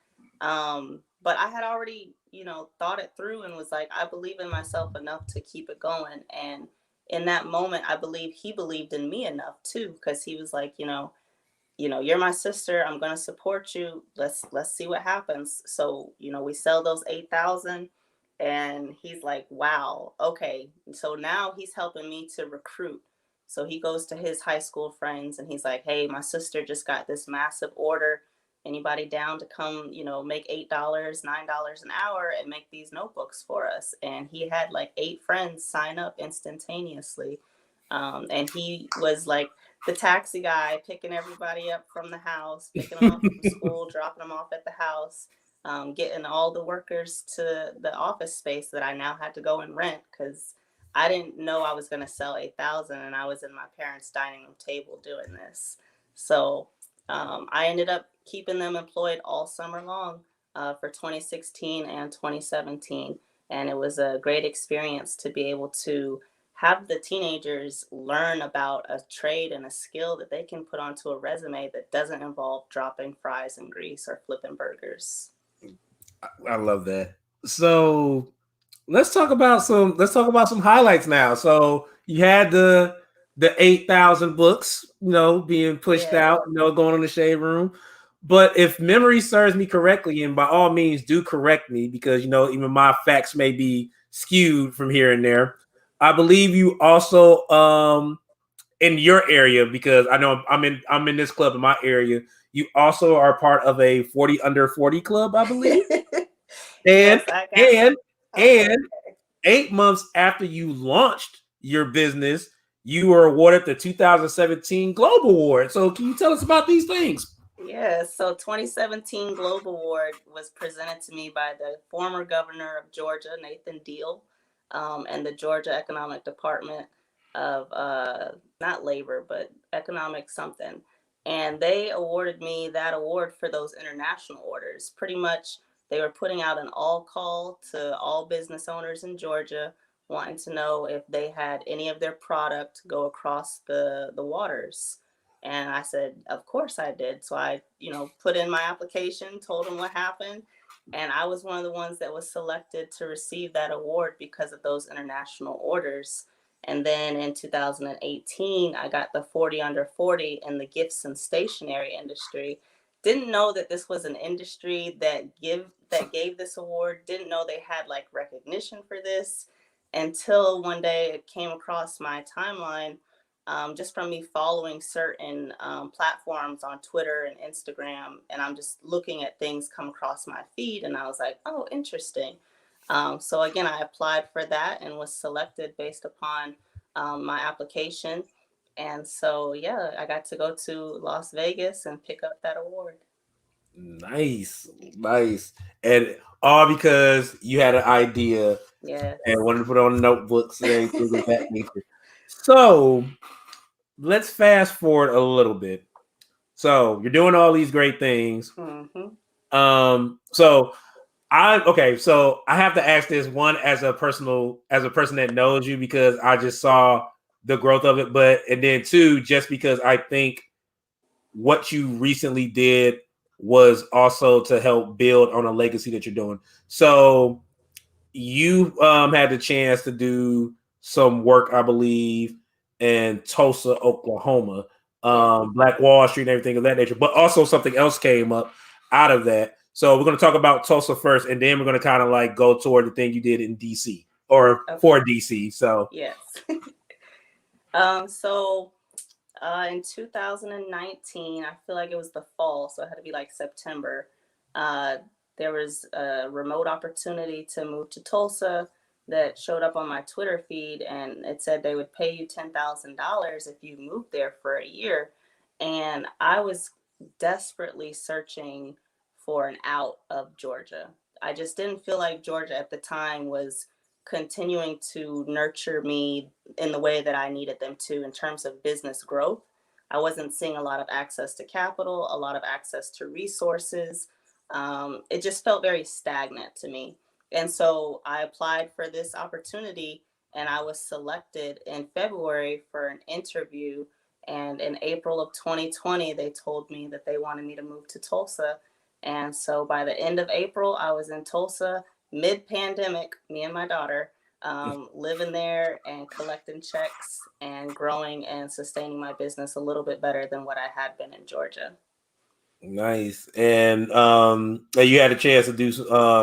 But I had already, you know, thought it through and was like, I believe in myself enough to keep it going. And in that moment, I believe he believed in me enough too, because he was like, you're my sister. I'm going to support you. Let's see what happens. So, we sell those 8,000, and he's like, wow, okay. So now he's helping me to recruit. So he goes to his high school friends and he's like, hey, my sister just got this massive order. Anybody down to come, make $8, $9 an hour and make these notebooks for us? And he had like 8 friends sign up instantaneously. And he was like the taxi guy, picking everybody up from the house, picking them up from school, dropping them off at the house, getting all the workers to the office space that I now had to go and rent, because I didn't know I was going to sell 8,000 and I was in my parents' dining room table doing this. So I ended up keeping them employed all summer long for 2016 and 2017. And it was a great experience to be able to have the teenagers learn about a trade and a skill that they can put onto a resume that doesn't involve dropping fries in grease or flipping burgers. I love that. So let's talk about some highlights now. So you had the 8,000 books, being pushed out, going on the shade room. But if memory serves me correctly, and by all means do correct me, because even my facts may be skewed from here and there. I believe you also in your area, because I know I'm in this club in my area. You also are part of a 40 under 40 club, I believe. And Yes, I got and okay. and 8 months after you launched your business, you were awarded the 2017 Global Award. So can you tell us about these things? Yes, so 2017 Globe Award was presented to me by the former governor of Georgia, Nathan Deal, and the Georgia Economic Department of not labor, but economic something. And they awarded me that award for those international orders. Pretty much, they were putting out an all call to all business owners in Georgia, wanting to know if they had any of their product go across the waters. And I said, of course I did. So I, put in my application, told them what happened. And I was one of the ones that was selected to receive that award because of those international orders. And then in 2018, I got the 40 under 40 in the gifts and stationery industry. didn't know that this was an industry that gave this award. Didn't know they had like recognition for this until one day it came across my timeline, just from me following certain platforms on Twitter and Instagram, and I'm just looking at things come across my feed, and I was like, oh, interesting. So again, I applied for that and was selected based upon my application. And so, yeah, I got to go to Las Vegas and pick up that award. Nice, nice. And all because you had an idea Yes. and wanted to put on notebooks and everything of that nature. So let's fast forward a little bit. So you're doing all these great things. So so I have to ask this one as a person that knows you, because I just saw the growth of it, and then two, just because I think what you recently did was also to help build on a legacy that you're doing. So you had the chance to do some work, I believe, in Tulsa, Oklahoma, Black Wall Street and everything of that nature, but also something else came up out of that. So we're going to talk about Tulsa first, and then we're going to kind of like go toward the thing you did in DC or for DC. So yes. In 2019, I feel like it was the fall, so it had to be like September. There was a remote opportunity to move to Tulsa that showed up on my Twitter feed, and it said they would pay you $10,000 if you moved there for a year. And I was desperately searching for an out of Georgia. I just didn't feel like Georgia at the time was continuing to nurture me in the way that I needed them to in terms of business growth. I wasn't seeing a lot of access to capital, a lot of access to resources. It just felt very stagnant to me. And so I applied for this opportunity, and I was selected in February for an interview. And in April of 2020, they told me that they wanted me to move to Tulsa. And so by the end of April, I was in Tulsa mid-pandemic, me and my daughter, living there and collecting checks and growing and sustaining my business a little bit better than what I had been in Georgia. Nice. And you had a chance to do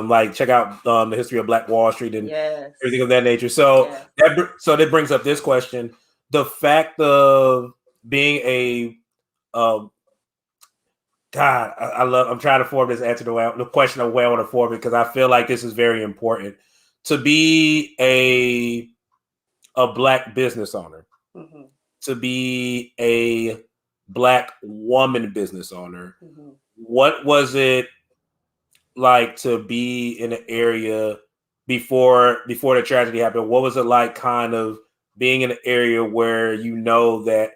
like check out the history of Black Wall Street and everything of that nature. So that brings up this question: the fact of being a God, I'm trying to form this answer the question the way I want to form it, because I feel like this is very important to be a Black business owner, to be a Black woman business owner. What was it like to be in an area before the tragedy happened? What was it like kind of being in an area where you know that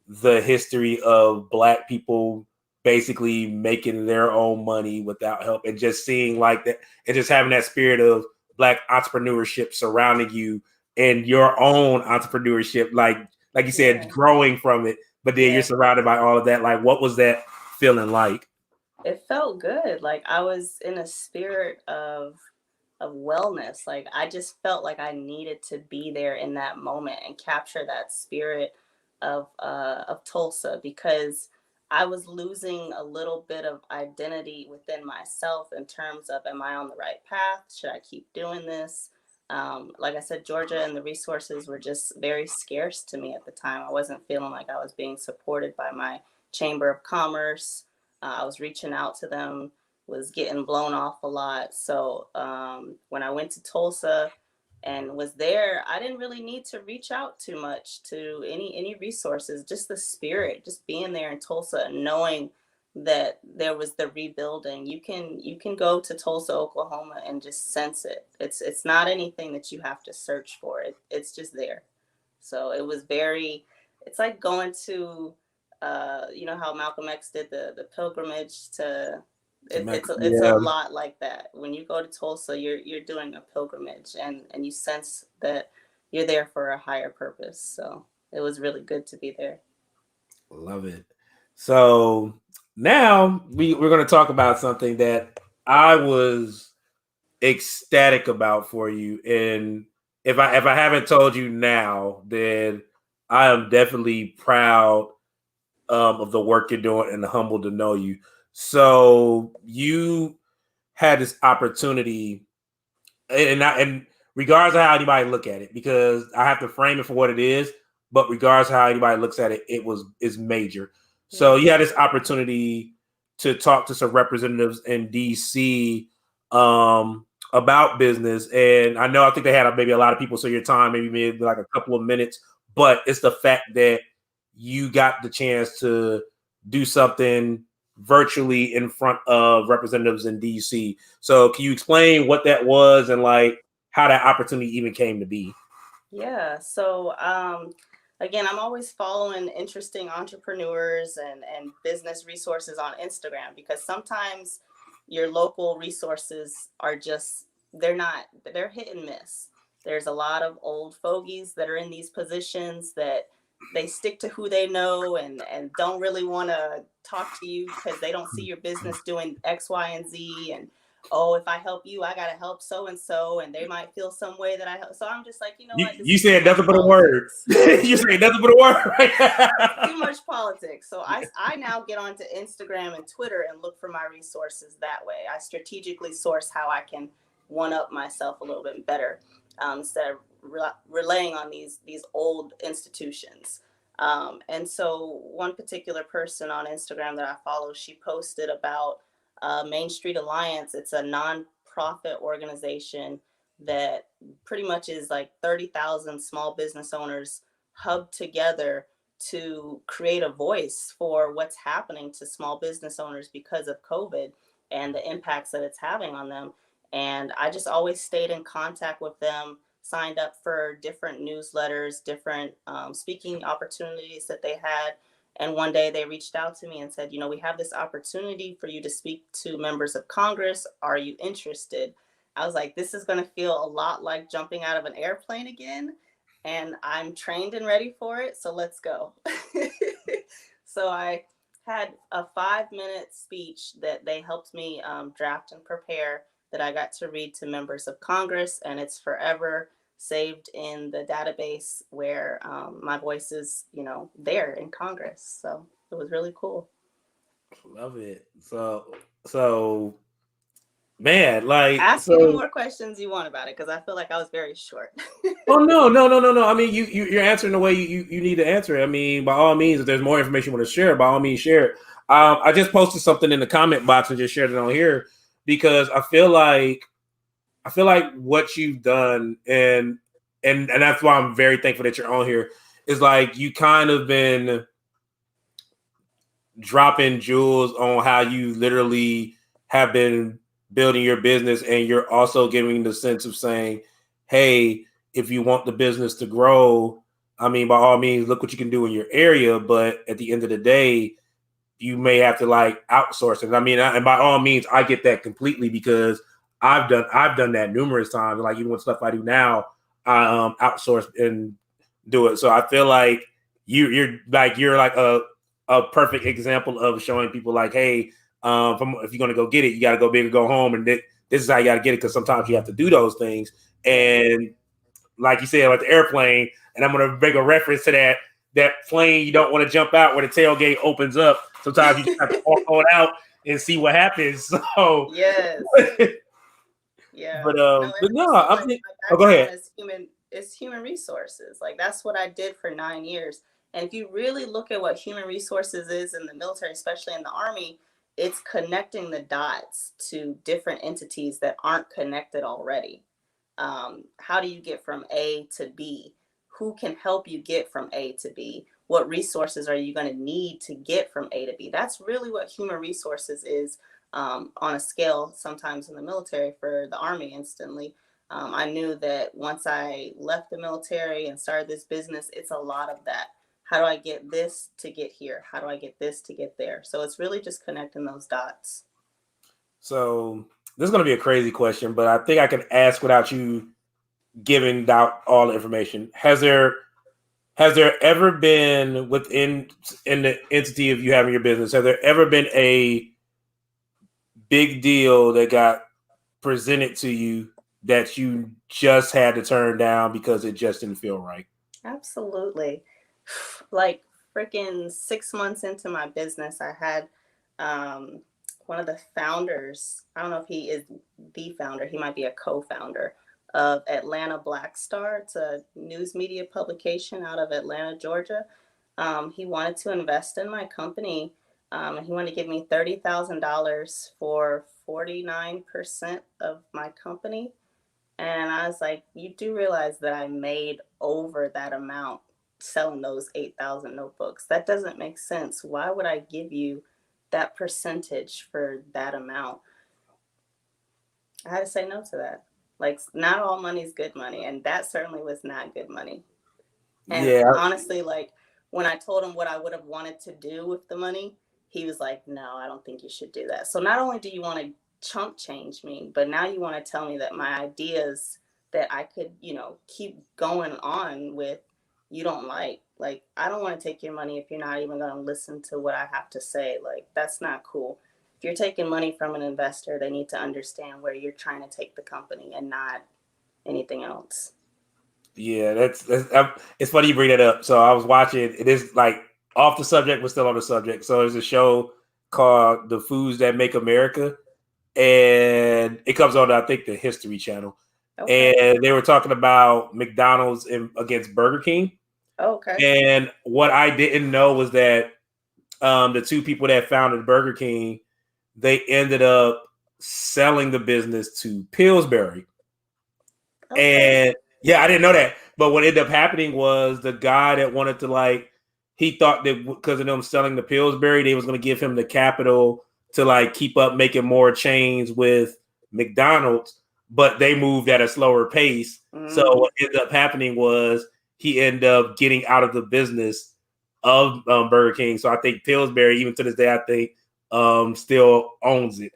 the history of Black people basically making their own money without help, and just seeing like that, and just having that spirit of Black entrepreneurship surrounding you and your own entrepreneurship, like you said, growing from it, but then you're surrounded by all of that. Like, what was that feeling like? It felt good. Like I was in a spirit of wellness. Like I just felt like I needed to be there in that moment and capture that spirit of Tulsa, because I was losing a little bit of identity within myself in terms of, am I on the right path? Should I keep doing this? Like I said, Georgia and the resources were just very scarce to me at the time. I wasn't feeling like I was being supported by my Chamber of Commerce. I was reaching out to them, was getting blown off a lot. So when I went to Tulsa and was there, I didn't really need to reach out too much to any resources. Just the spirit, just being there in Tulsa and knowing that there was the rebuilding. You can go to Tulsa, Oklahoma, and just sense it. It's not anything that you have to search for. It's just there. So it was very. It's like going to, you know how Malcolm X did the pilgrimage to. It's a lot like that. When you go to Tulsa, you're doing a pilgrimage, and you sense that you're there for a higher purpose. So it was really good to be there. Love it. So now we're going to talk about something that I was ecstatic about for you, and if I haven't told you now, then I am definitely proud of the work you're doing and humbled to know you. So you had this opportunity, and regardless of how anybody look at it, because I have to frame it for what it is, but regardless of how anybody looks at it, is major. So you had this opportunity to talk to some representatives in DC about business, and I think they had maybe a lot of people, so your time maybe like a couple of minutes, but it's the fact that you got the chance to do something virtually in front of representatives in DC. So can you explain what that was and like how that opportunity even came to be? Yeah. So again, I'm always following interesting entrepreneurs and business resources on Instagram, because sometimes your local resources are just, they're hit and miss. There's a lot of old fogies that are in these positions that they stick to who they know and don't really want to talk to you because they don't see your business doing X, Y, and Z. And oh, if I help you, I gotta help so and so, and they might feel some way that I help. So I'm just like, you know what? This You is too said much nothing but a word. politics. You said nothing but a word. It's too much politics. So I now get onto Instagram and Twitter and look for my resources that way. I strategically source how I can one up myself a little bit better, instead of relying on these old institutions. And so one particular person on Instagram that I follow, she posted about Main Street Alliance. It's a nonprofit organization that pretty much is like 30,000 small business owners hubbed together to create a voice for what's happening to small business owners because of COVID and the impacts that it's having on them. And I just always stayed in contact with them, signed up for different newsletters, different speaking opportunities that they had. And one day they reached out to me and said, you know, we have this opportunity for you to speak to members of Congress. Are you interested? I was like, this is going to feel a lot like jumping out of an airplane again. And I'm trained and ready for it. So let's go. So I had a 5-minute speech that they helped me draft and prepare, that I got to read to members of Congress. And it's forever saved in the database where my voice is, you know, there in Congress. So it was really cool. Love it. So man, like Ask any so. more questions you want about it, because I feel like I was very short. Oh no. I mean, you're answering the way you need to answer it. I mean, by all means, if there's more information you want to share, by all means, share it. I just posted something in the comment box and just shared it on here because I feel like what you've done and that's why I'm very thankful that you're on here is like you kind of been dropping jewels on how you literally have been building your business, and you're also giving the sense of saying, hey, if you want the business to grow, I mean, by all means, look what you can do in your area, but at the end of the day, you may have to like outsource it. I mean, and by all means, I get that completely because I've done that numerous times. Like even with stuff I do now, I outsource and do it. So I feel like you're like a perfect example of showing people like, hey, if you're gonna go get it, you got to go big or go home, and this is how you got to get it because sometimes you have to do those things. And like you said, like the airplane, and I'm gonna make a reference to that plane you don't want to jump out where the tailgate opens up. Sometimes you just have to walk on out and see what happens. So Yes. Yeah. No, but and no, also I like think. my Oh, go background ahead. is human resources. Like that's what I did for 9 years. And if you really look at what human resources is in the military, especially in the Army, it's connecting the dots to different entities that aren't connected already. How do you get from A to B? Who can help you get from A to B? What resources are you going to need to get from A to B? That's really what human resources is, on a scale sometimes in the military. For the Army instantly, I knew that once I left the military and started this business, it's a lot of that. How do I get this to get here? How do I get this to get there? So it's really just connecting those dots. So this is gonna be a crazy question, but I think I can ask without you giving out all the information. Has there ever been in the entity of you having your business? Has there ever been a big deal that got presented to you that you just had to turn down because it just didn't feel right? Absolutely. Like freaking 6 months into my business, I had one of the founders. I don't know if he is the founder. He might be a co-founder of Atlanta Black Star. It's a news media publication out of Atlanta, Georgia. He wanted to invest in my company. And he wanted to give me $30,000 for 49% of my company. And I was like, you do realize that I made over that amount selling those 8,000 notebooks. That doesn't make sense. Why would I give you that percentage for that amount? I had to say no to that. Like, not all money is good money. And that certainly was not good money. And honestly, like, when I told him what I would have wanted to do with the money, he was like, no, I don't think you should do that. So not only do you want to chump change me, but now you want to tell me that my ideas that I could, keep going on with, you don't like. Like, I don't want to take your money if you're not even going to listen to what I have to say. Like, that's not cool. If you're taking money from an investor, they need to understand where you're trying to take the company and not anything else. Yeah, that's it's funny you bring that up. So I was watching. It is like off the subject, but still on the subject. So there's a show called "The Foods That Make America," and it comes on, I think, the History Channel. Okay. And they were talking about McDonald's against Burger King. Okay. And what I didn't know was that the two people that founded Burger King, they ended up selling the business to Pillsbury. Okay. And yeah, I didn't know that. But what ended up happening was the guy that wanted to he thought that because of them selling the Pillsbury, they was going to give him the capital to keep up making more chains with McDonald's, but they moved at a slower pace. Mm-hmm. So what ended up happening was he ended up getting out of the business of Burger King. So I think Pillsbury, even to this day, I think still owns it.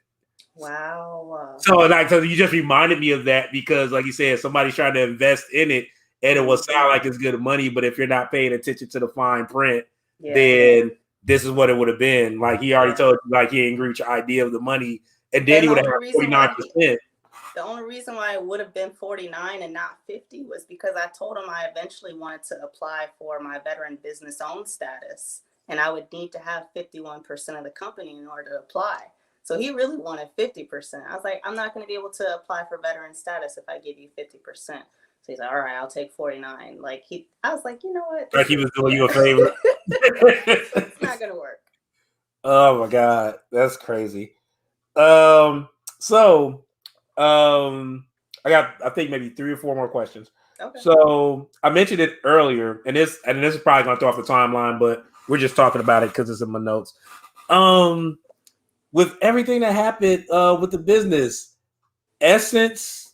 Wow. So you just reminded me of that because, like you said, somebody's trying to invest in it, and it will sound like it's good money, but if you're not paying attention to the fine print, then this is what it would have been. Like he already told you, he didn't agree with your idea of the money, and then he would have had 49%. The only reason why it would have been 49 and not 50 was because I told him I eventually wanted to apply for my veteran business owned status, and I would need to have 51% of the company in order to apply. So he really wanted 50%. I was like, I'm not going to be able to apply for veteran status if I give you 50%. So he's like, all right, I'll take 49. I was like, you know what? Like he was doing you a favor. It's not going to work. Oh my God. That's crazy. I think maybe 3 or 4 more questions. Okay. So I mentioned it earlier, and this is probably going to throw off the timeline, but we're just talking about it because it's in my notes. With everything that happened with the business, Essence,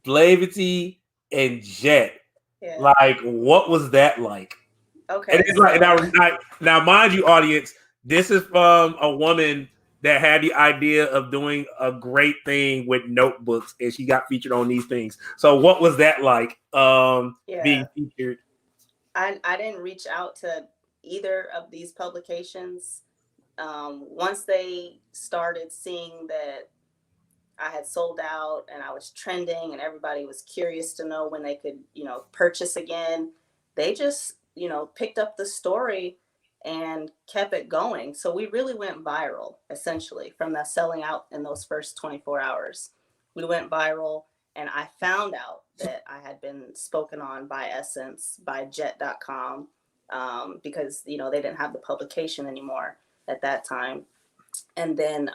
Blavity, and Jet, what was that like? Okay. And it's now, mind you, audience, this is from a woman that had the idea of doing a great thing with notebooks, and she got featured on these things. So what was that like being featured? I didn't reach out to either of these publications. Once they started seeing that I had sold out and I was trending and everybody was curious to know when they could, purchase again, they just, picked up the story and kept it going. So we really went viral, essentially, from that selling out in those first 24 hours. We went viral, and I found out that I had been spoken on by Essence, by Jet.com, because, they didn't have the publication anymore at that time. And then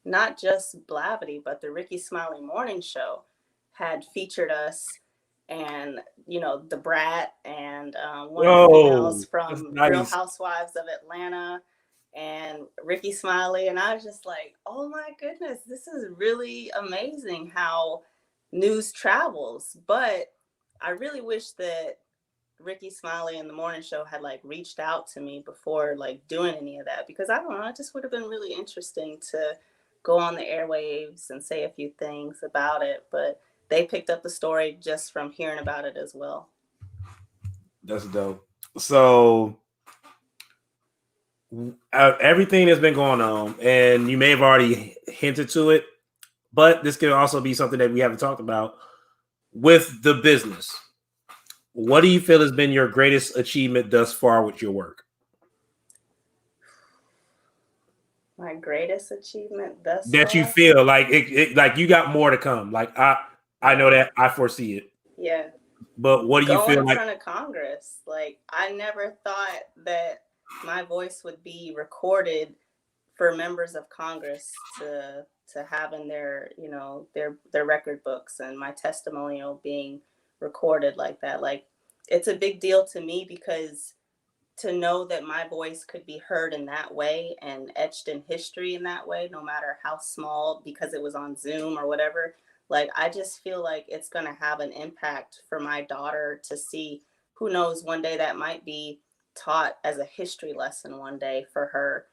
not just Blavity, but the Ricky Smiley Morning Show had featured us, and the Brat and one of the females from Real Housewives of Atlanta and Ricky Smiley. And I was just like, oh my goodness, this is really amazing how news travels. But I really wish that Ricky Smiley and the Morning Show had reached out to me before doing any of that, because I don't know, it just would have been really interesting to go on the airwaves and say a few things about it. But they picked up the story just from hearing about it as well. That's dope. So everything that's been going on, and you may have already hinted to it, but this could also be something that we haven't talked about with the business. What do you feel has been your greatest achievement thus far with your work? My greatest achievement thus that you far? feel like like you got more to come? Like I know Yeah. that I foresee it, Yeah. but what do you Going feel in like? front of Congress. Like, I never thought that my voice would be recorded for members of Congress to have in their, you know, their record books, and my testimonial being recorded like that. Like, it's a big deal to me, because to know that my voice could be heard in that way and etched in history in that way, no matter how small, because it was on Zoom or whatever, like, I just feel like it's going to have an impact for my daughter to see. Who knows, one day that might be taught as a history lesson one day for her,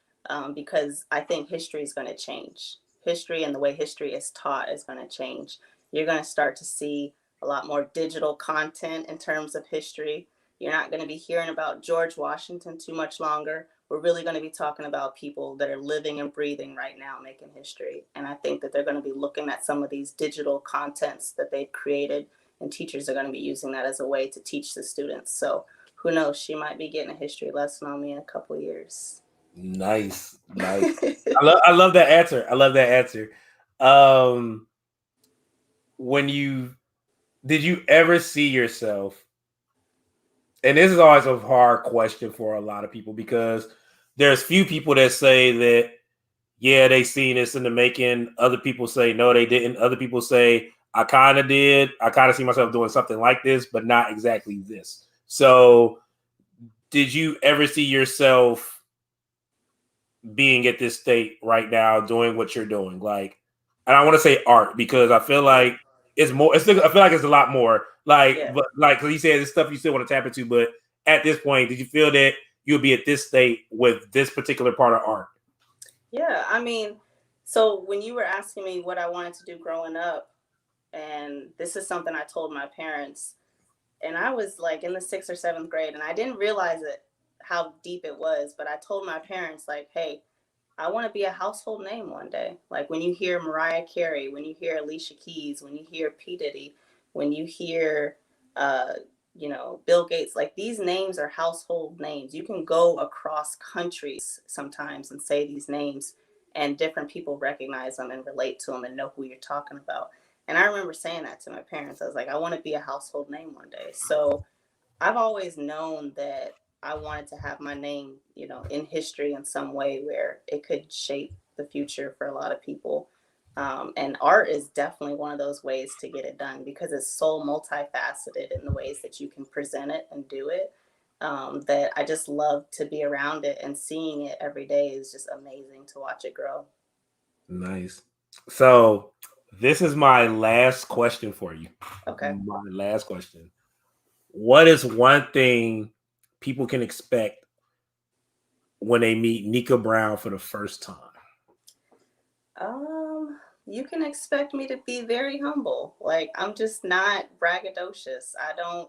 because I think history is going to change. History and the way history is taught is going to change. You're going to start to see a lot more digital content in terms of history. You're not going to be hearing about George Washington too much longer. We're really going to be talking about people that are living and breathing right now, making history. And I think that they're going to be looking at some of these digital contents that they've created, and teachers are going to be using that as a way to teach the students. So who knows? She might be getting a history lesson on me in a couple of years. Nice, nice. I love that answer. I love that answer. When you did you ever see yourself? And this is always a hard question for a lot of people, because there's few people that say that, yeah, they seen this in the making. Other people say no, they didn't. Other people say I kind of did. I kind of see myself doing something like this, but not exactly this. So, did you ever see yourself being at this state right now, doing what you're doing? Like, and I want to say art, because I feel Yeah. like it's more. I feel like it's a lot more. Like, Yeah. but like, cause he said it's stuff you still want to tap into. But at this point, did you feel that you'll be at this state with this particular part of art? Yeah. I mean, so when you were asking me what I wanted to do growing up, and this is something I told my parents, and I was like in the sixth or seventh grade, and I didn't realize it, how deep it was. But I told my parents, like, hey, I want to be a household name one day. Like, when you hear Mariah Carey, when you hear Alicia Keys, when you hear P Diddy, when you hear, uh, you know, Bill Gates, like, these names are household names. You can go across countries sometimes and say these names, and different people recognize them and relate to them and know who you're talking about. And I remember saying that to my parents. I was like, I want to be a household name one day. So I've always known that I wanted to have my name, you know, in history in some way where it could shape the future for a lot of people. And art is definitely one of those ways to get it done, because it's so multifaceted in the ways that you can present it and do it. That I just love to be around it, and seeing it every day is just amazing to watch it grow. Nice. So, this is my last question for you. Okay. My last question. What is one thing people can expect when they meet Nica Brown for the first time? You can expect me to be very humble. Like, I'm just not braggadocious. I don't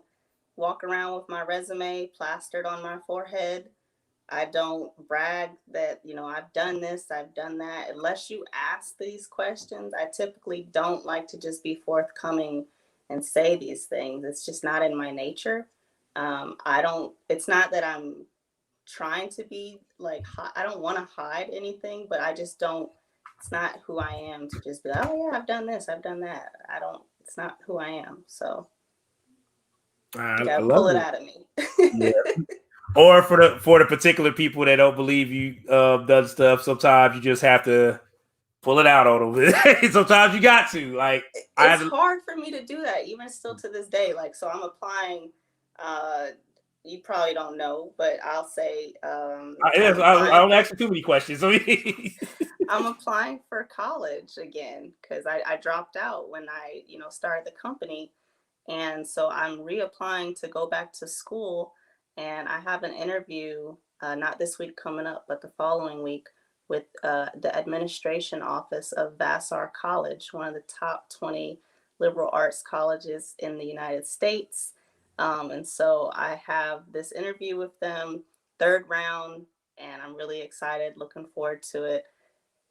walk around with my resume plastered on my forehead. I don't brag that, you know, I've done this, I've done that. Unless you ask these questions, I typically don't like to just be forthcoming and say these things. It's just not in my nature. I don't, it's not that I'm trying to be like, I don't want to hide anything, but I just don't, it's not who I am to just be like, oh yeah, I've done this, I've done that. I don't, it's not who I am. So you I got to love pull it it. out of me. Yeah. Or for the particular people that don't believe you done stuff, sometimes you just have to pull it out on them. Sometimes you got to. Like, I had It's to. hard for me to do that even still to this day. Like, so I'm applying, uh you probably don't know, but I'll say, I'm I applying don't for ask you too many questions. So I'm applying for college again, because I dropped out when I, you know, started the company. And so I'm reapplying to go back to school. And I have an interview, not this week coming up, but the following week, with the administration office of Vassar College, one of the top 20 liberal arts colleges in the United States. And so I have this interview with them, third round, and I'm really excited, looking forward to it.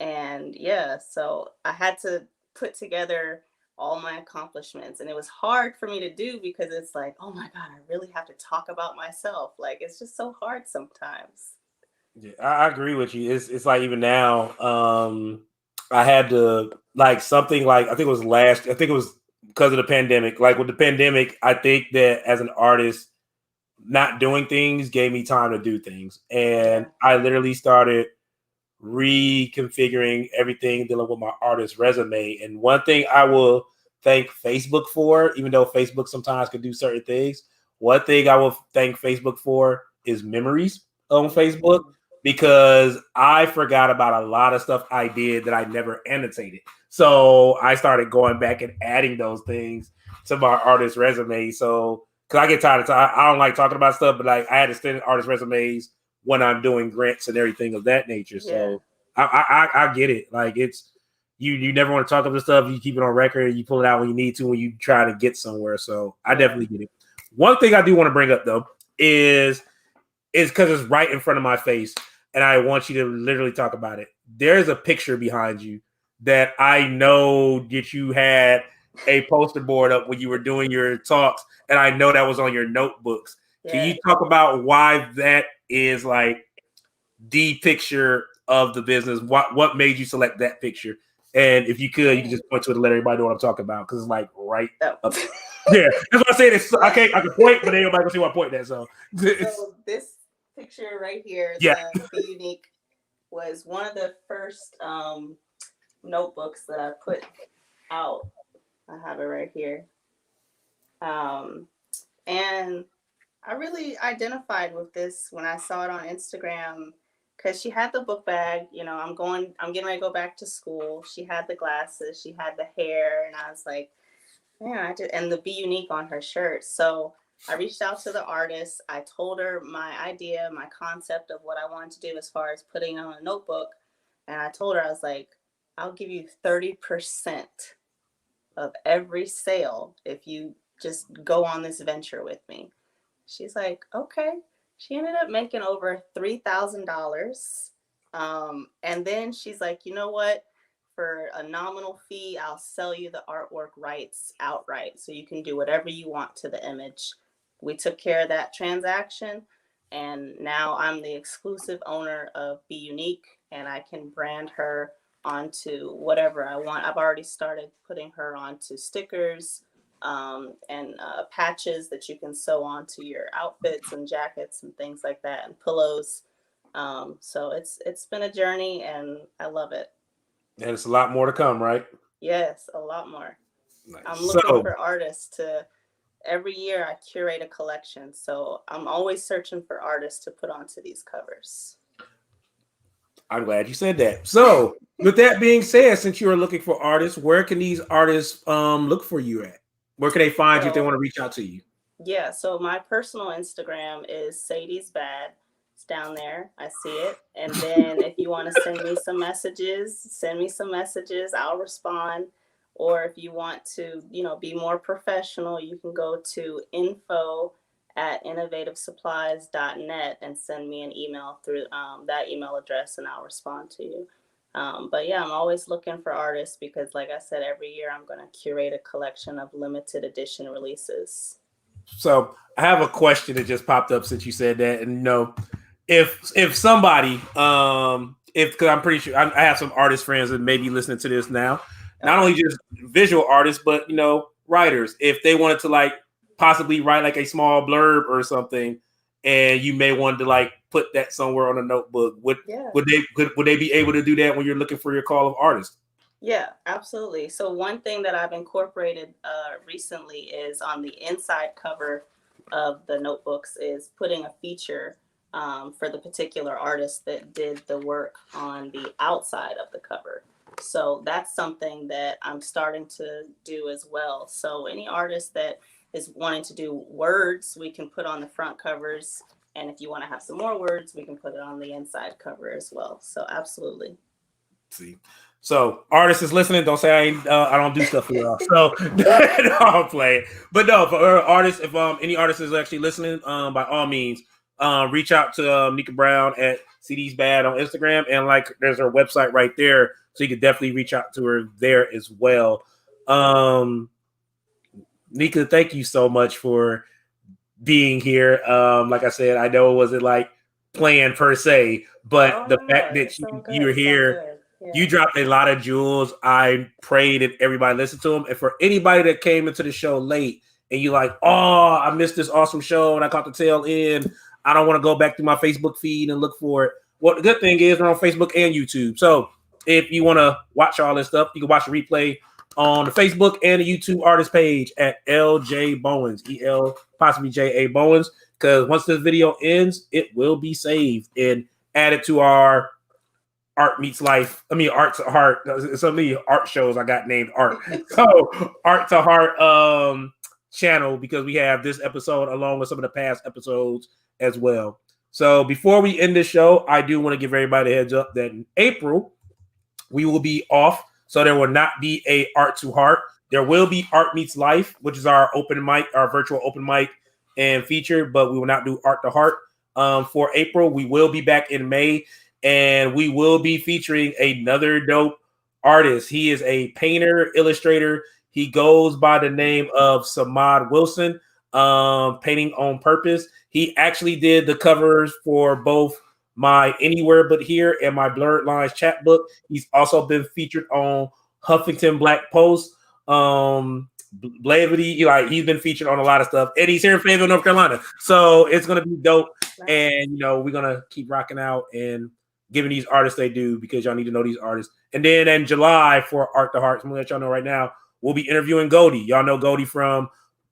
And yeah, so I had to put together all my accomplishments, and it was hard for me to do, because it's like, oh my god, I really have to talk about myself. Like, it's just so hard sometimes. Yeah, I agree with you. It's like even now, I had to like something like I think it was I think it was because of the pandemic. Like with the pandemic, I think that as an artist, not doing things gave me time to do things, and Yeah. I literally started reconfiguring everything dealing with my artist resume. And one thing I will thank Facebook for, even though Facebook sometimes can do certain things, one thing I will thank Facebook for is memories on Facebook, Mhm. because I forgot about a lot of stuff I did that I never annotated. So I started going back and adding those things to my artist resume. So because I get tired of I don't like talking about stuff, but like I had extended artist resumes when I'm doing grants and everything of that nature. Yeah. So I get it. Like it's you never want to talk about the stuff. You keep it on record. You pull it out when you need to when you try to get somewhere. So I Yeah. definitely get it. One thing I do want to bring up though is because it's right in front of my face, and I want you to literally talk about it. There's a picture behind you that I know that you had a poster board up when you were doing your talks, and I know that was on your notebooks. Can you Yeah. talk about why that is like the picture of the business? What made you select that picture? And if you could just point to it to let everybody know what I'm talking about, because it's like right Oh. up. Yeah, that's what I said. It's, I can point, but everybody can see what I point at. So it's So this picture right here, yeah. the Be Unique, was one of the first notebooks that I put out. I have it right here. Um, and I really identified with this when I saw it on Instagram because she had the book bag. You know, I'm getting ready to go back to school. She had the glasses, she had the hair, and I was like, man, and the Be Unique on her shirt. So I reached out to the artist. I told her my idea, my concept of what I wanted to do as far as putting on a notebook. And I told her, I was like, I'll give you 30% of every sale if you just go on this venture with me. She's like, okay. She ended up making over $3,000. And then she's like, you know what? For a nominal fee, I'll sell you the artwork rights outright. So you can do whatever you want to the image. We took care of that transaction. And now I'm the exclusive owner of Be Unique, and I can brand her onto whatever I want. I've already started putting her onto stickers, and patches that you can sew onto your outfits and jackets and things like that, and pillows. So it's been a journey, and I love it. And it's a lot more to come, right? Yes, a lot more. Nice. I'm looking So for artists to every year I curate a collection, so I'm always searching for artists to put onto these covers. I'm glad you said that. So with that being said, since you are looking for artists, where can these artists look for you at? Where can they find you if they want So to reach out to you? yeah, so my personal Instagram is Sadie's Bad. It's down there. I see it. And then if you want to send me some messages, send me some messages. I'll respond. Or if you want to, be more professional, you can go to info@innovativesupplies.net and send me an email through that email address, and I'll respond to you. But yeah, I'm always looking for artists because, like I said, every year I'm going to curate a collection of limited edition releases. So I have a question that just popped up since you said that, and if somebody, if because I'm pretty sure I have some artist friends that may be listening to this now, not Okay. only just visual artists, but writers. If they wanted to like possibly write like a small blurb or something, and you may want to like put that somewhere on a notebook, Yeah. would they be able to do that when you're looking for your call of artists? Yeah, absolutely. So one thing that I've incorporated recently is on the inside cover of the notebooks is putting a feature for the particular artist that did the work on the outside of the cover. So that's something that I'm starting to do as well. So any artist that is wanting to do words, we can put on the front covers. And if you want to have some more words, we can put it on the inside cover as well. So absolutely. See, so artists is listening. Don't say I don't do stuff for y'all. So no, I'm playing. But no, for artists, if any artist is actually listening, by all means, reach out to Nica Brown at CD's Bad on Instagram, and like there's her website right there, so you could definitely reach out to her there as well. Um, Nica, thank you so much for being here. Like I said, I know it wasn't like plan per se, but the fact that it's so you're good. So here, good. Yeah. you dropped a lot of jewels. I pray that everybody listened to them. And for anybody that came into the show late and you like, oh, I missed this awesome show and I caught the tail end, I don't want to go back through my Facebook feed and look for it. Well, the good thing is we're on Facebook and YouTube. So if you want to watch all this stuff, you can watch the replay on the Facebook and the YouTube artist page at LJ Bowens, EL''J.A. Bowens. Because once this video ends, it will be saved and added to our Art Meets Life. I mean, Art to Heart. So many art shows I got named Art. So Art to Heart channel, because we have this episode along with some of the past episodes as well. So before we end this show, I do want to give everybody a heads up that in April, we will be off. So there will not be a Art to Heart. There will be Art Meets Life, which is our open mic, our virtual open mic and feature, but we will not do Art to Heart for April. We will be back in May, and we will be featuring another dope artist. He is a painter, illustrator. He goes by the name of Samad Wilson, Painting on Purpose. He actually did the covers for both my Anywhere But Here and my Blurred Lines chapbook. He's also been featured on Huffington Black Post, Blavity. Like, he's been featured on a lot of stuff, and he's here in Fayetteville, North Carolina. So it's gonna be dope. And we're gonna keep rocking out and giving these artists they do, because y'all need to know these artists. And then in July for Art to Heart, I'm gonna let y'all know right now, we'll be interviewing Goldie. Y'all know Goldie from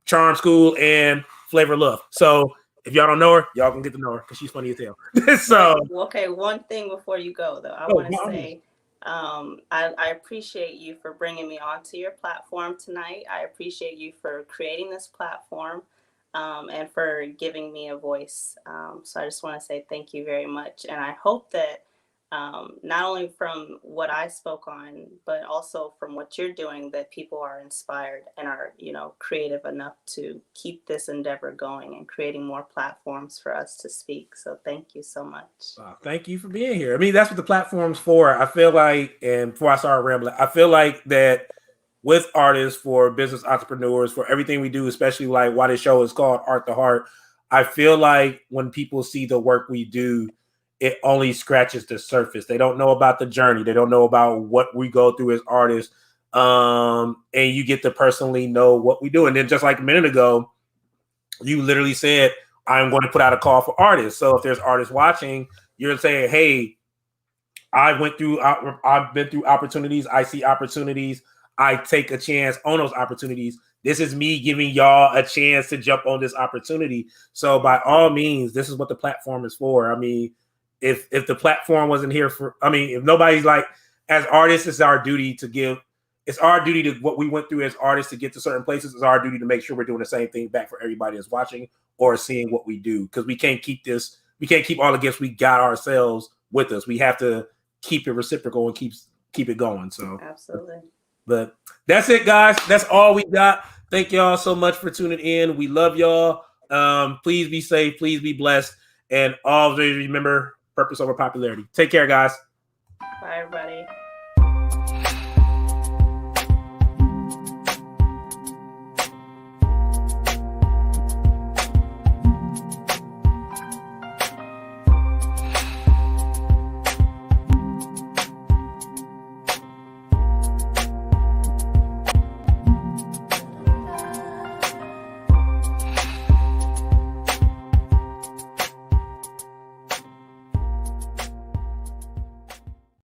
Charm School and Flavor Love. So if y'all don't know her, y'all can get to know her because she's funny as hell. So okay, one thing before you go though, I want to say I appreciate you for bringing me onto your platform tonight. I appreciate you for creating this platform and for giving me a voice. So I just want to say thank you very much. And I hope that not only from what I spoke on, but also from what you're doing, that people are inspired and are, creative enough to keep this endeavor going and creating more platforms for us to speak. So thank you so much. Thank you for being here. I mean, that's what the platform's for. I feel like, and before I start rambling, I feel like that with artists, for business entrepreneurs, for everything we do, especially like why this show is called Art to Heart, I feel like when people see the work we do, it only scratches the surface. They don't know about the journey. They don't know about what we go through as artists. And you get to personally know what we do. And then just like a minute ago, you literally said, I'm going to put out a call for artists. So if there's artists watching, you're saying, hey, I've been through opportunities. I see opportunities. I take a chance on those opportunities. This is me giving y'all a chance to jump on this opportunity. So by all means, this is what the platform is for. I mean, if the platform wasn't here if nobody's like, as artists, it's our duty to give. It's our duty to what we went through as artists to get to certain places. It's our duty to make sure we're doing the same thing back for everybody that's watching or seeing what we do. Because we can't keep all the gifts we got ourselves with us. We have to keep it reciprocal and keep it going. So absolutely. But that's it, guys. That's all we got. Thank y'all so much for tuning in. We love y'all. Please be safe. Please be blessed. And always remember, purpose over popularity. Take care, guys. Bye, everybody.